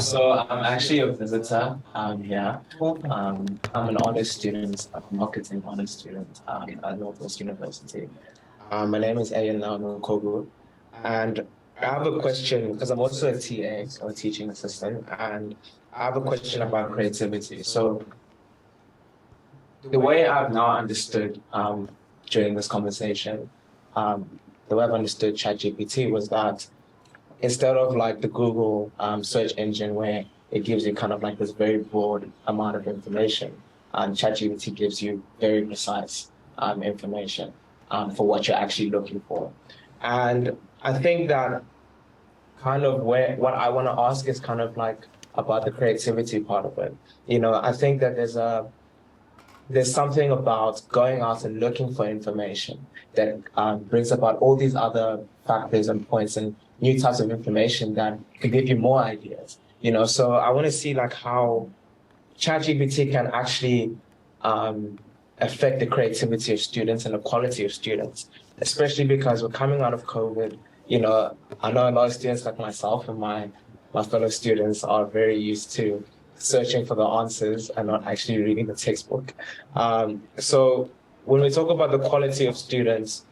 So I'm actually a visitor here. I'm an honors student, a marketing honors student at Northwest University. My name is Ayan Kogu, and I have a question, because I'm also a TA, so a teaching assistant, and I have a question about creativity. So the way I've now understood during this conversation, the way I've understood ChatGPT was that instead of like the Google search engine where it gives you kind of like this very broad amount of information, ChatGPT gives you very precise information for what you're actually looking for. And I think that kind of what I want to ask is kind of like about the creativity part of it. I think that there's something about going out and looking for information that brings about all these other factors and points and new types of information that can give you more ideas. So I want to see like how ChatGPT can actually affect the creativity of students and the quality of students, especially because we're coming out of COVID. I know a lot of students like myself and my fellow students are very used to searching for the answers and not actually reading the textbook. So when we talk about the quality of students,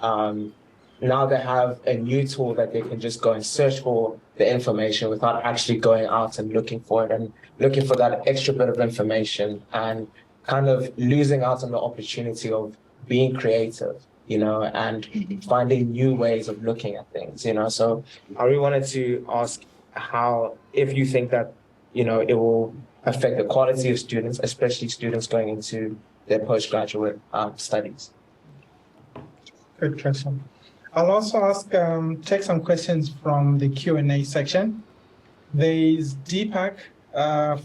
now they have a new tool that they can just go and search for the information without actually going out and looking for it and looking for that extra bit of information and kind of losing out on the opportunity of being creative, and finding new ways of looking at things, So I really wanted to ask if you think that, it will affect the quality of students, especially students going into their postgraduate studies. Good question. I'll also take some questions from the Q&A section. There is Deepak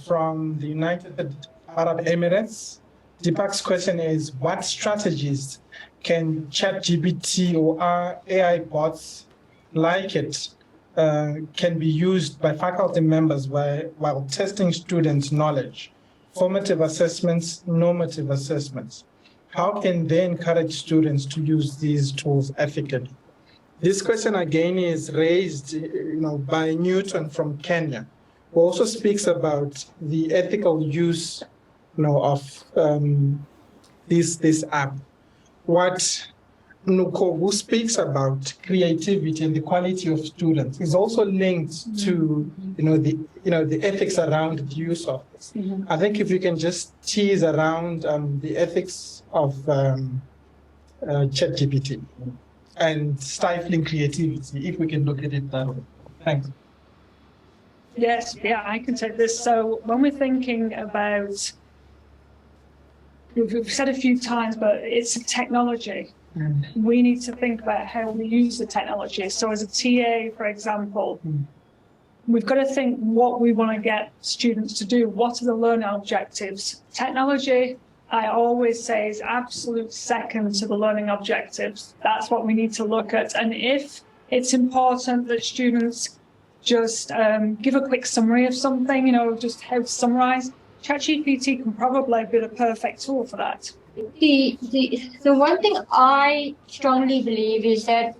from the United Arab Emirates. Deepak's question is, what strategies can ChatGPT or AI bots like it can be used by faculty members while testing students' knowledge, formative assessments, normative assessments? How can they encourage students to use these tools ethically? This question again is raised, by Newton from Kenya, who also speaks about the ethical use, of this app. What Nuko, who speaks about creativity and the quality of students, is also linked to the ethics around the use of this. I think if you can just tease around the ethics of ChatGPT and stifling creativity, if we can look at it that way. Thanks. Yes, yeah, I can take this. So when we're thinking about, we've said a few times, but it's a technology. We need to think about how we use the technology. So as a TA, for example, we've got to think what we want to get students to do. What are the learning objectives? Technology, I always say, is absolute second to the learning objectives. That's what we need to look at. And if it's important that students just give a quick summary of something, just how to summarize, ChatGPT can probably be the perfect tool for that. The one thing I strongly believe is that,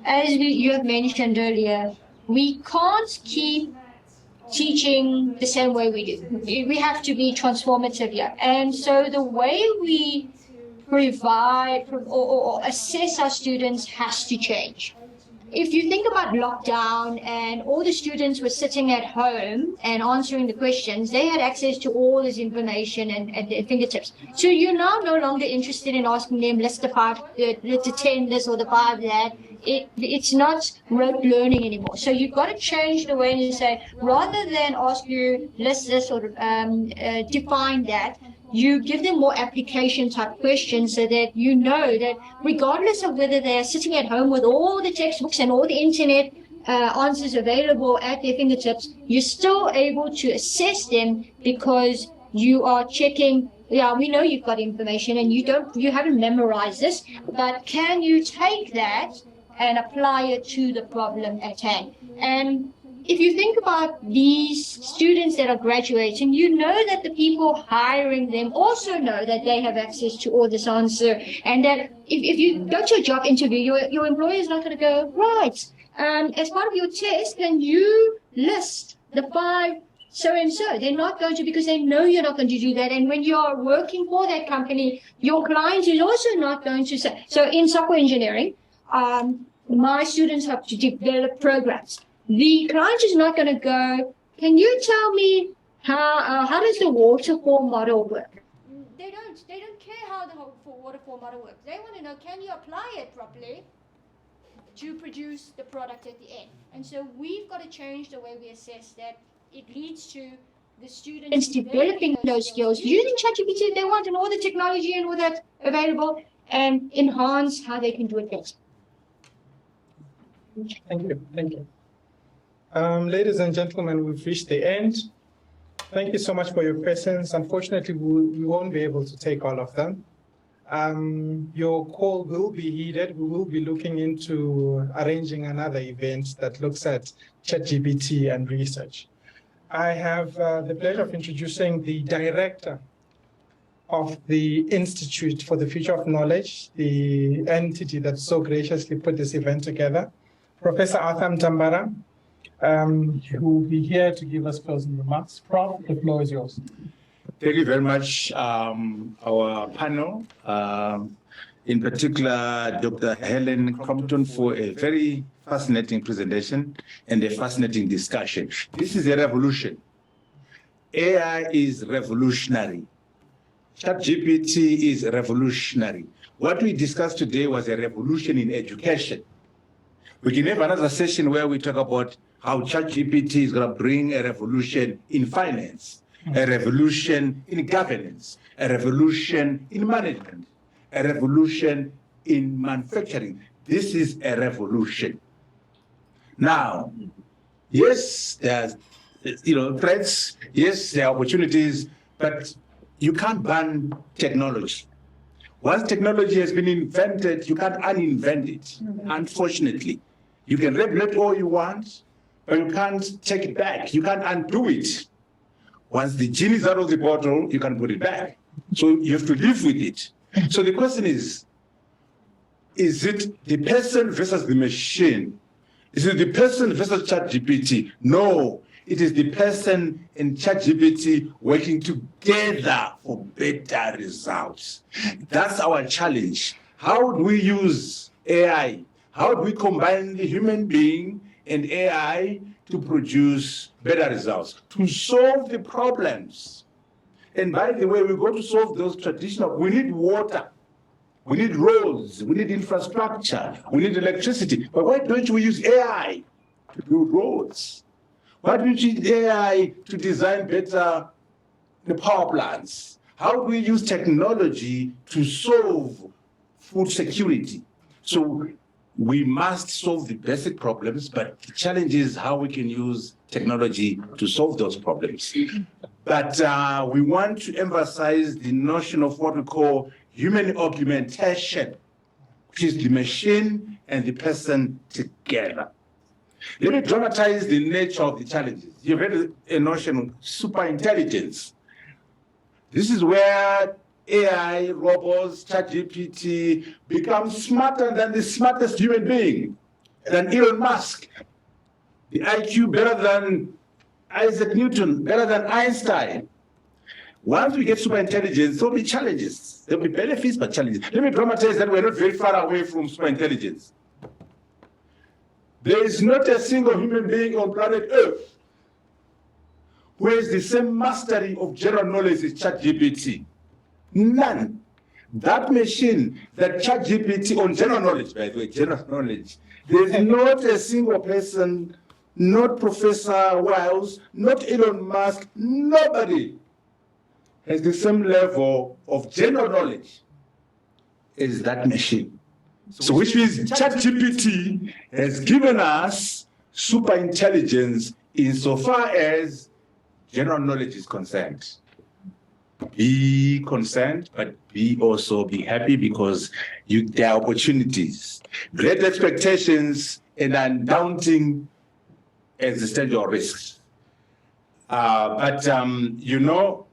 as you have mentioned earlier, we can't keep teaching the same way we do. We have to be transformative here. And so the way we provide or assess our students has to change. If you think about lockdown and all the students were sitting at home and answering the questions, they had access to all this information at their fingertips. So you're now no longer interested in asking them, list the 10 this or the 5 that. It's not rote learning anymore. So you've got to change the way you say, rather than ask you, list this or define that, you give them more application type questions so that you know that regardless of whether they're sitting at home with all the textbooks and all the internet answers available at their fingertips, you're still able to assess them because you are checking, yeah, we know you've got information and you haven't memorized this, but can you take that and apply it to the problem at hand? And if you think about these students that are graduating, you know that the people hiring them also know that they have access to all this answer, and that if you go to a job interview, your employer is not going to go, right, as part of your test, can you list the 5 so-and-so? They're not going to, because they know you're not going to do that. And when you're working for that company, your client is also not going to say. So in software engineering, my students have to develop programs. The client is not going to go, can you tell me how does the waterfall model work? They don't care how the waterfall model works. They want to know, can you apply it properly to produce the product at the end? And so we've got to change the way we assess that. It leads to the students developing those skills, using ChatGPT if they want, and all the technology and all that available, and enhance how they can do it better. Thank you. Ladies and gentlemen, we've reached the end. Thank you so much for your questions. Unfortunately, we won't be able to take all of them. Your call will be heeded. We will be looking into arranging another event that looks at ChatGPT and research. I have the pleasure of introducing the director of the Institute for the Future of Knowledge, the entity that so graciously put this event together, Professor Arthur Mutambara, who will be here to give us closing remarks. Prof, the floor is yours. Thank you very much, our panel, in particular, Dr. Helen Crompton, for a very fascinating presentation and a fascinating discussion. This is a revolution. AI is revolutionary. ChatGPT is revolutionary. What we discussed today was a revolution in education. We can have another session where we talk about how ChatGPT is going to bring a revolution in finance, a revolution in governance, a revolution in management, a revolution in manufacturing. This is a revolution. Now, yes, there's threats, yes, there are opportunities, but you can't ban technology. Once technology has been invented, you can't uninvent it, unfortunately. You can regulate all you want, but you can't take it back. You can't undo it. Once the genie is out of the bottle, you can put it back. So you have to live with it. So the question is it the person versus the machine? Is it the person versus ChatGPT? No, It is the person and ChatGPT working together for better results. That's our challenge. How do we use AI? How do we combine the human being and AI to produce better results, to solve the problems? And by the way, we go to solve those traditional, we need water, we need roads, we need infrastructure, we need electricity. But why don't we use AI to build roads? Why don't we use AI to design better the power plants? How do we use technology to solve food security? So we must solve the basic problems, but the challenge is how we can use technology to solve those problems. But we want to emphasize the notion of what we call human augmentation, which is the machine and the person together. Let me dramatize the nature of the challenges. You've heard a notion of superintelligence. This is where AI, robots, ChatGPT become smarter than the smartest human being, than Elon Musk. The IQ better than Isaac Newton, better than Einstein. Once we get superintelligence, there'll be challenges. There'll be benefits, but challenges. Let me dramatize that we're not very far away from superintelligence. There is not a single human being on planet Earth who has the same mastery of general knowledge as ChatGPT. None. That machine, that ChatGPT on general knowledge, by the way, general knowledge, there's not a single person, not Professor Wiles, not Elon Musk, nobody has the same level of general knowledge as that machine. So which means ChatGPT has given us super intelligence insofar as general knowledge is concerned. Be concerned, but also be happy because there are opportunities. Great expectations and undaunting existential risks. You know,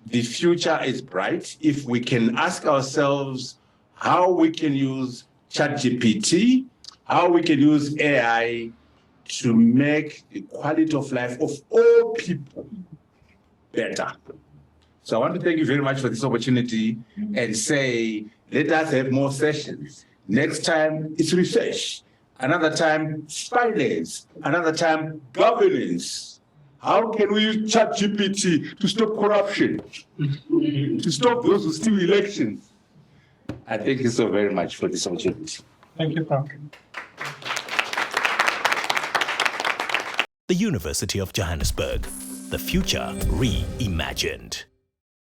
the future is bright if we can ask ourselves how we can use ChatGPT, how we can use AI to make the quality of life of all people better. So I want to thank you very much for this opportunity and say, let us have more sessions. Next time, it's research. Another time, finance. Another time, governance. How can we use ChatGPT to stop corruption? To stop those who steal elections? I thank you so very much for this opportunity. Thank you, Prof. The University of Johannesburg, the future reimagined.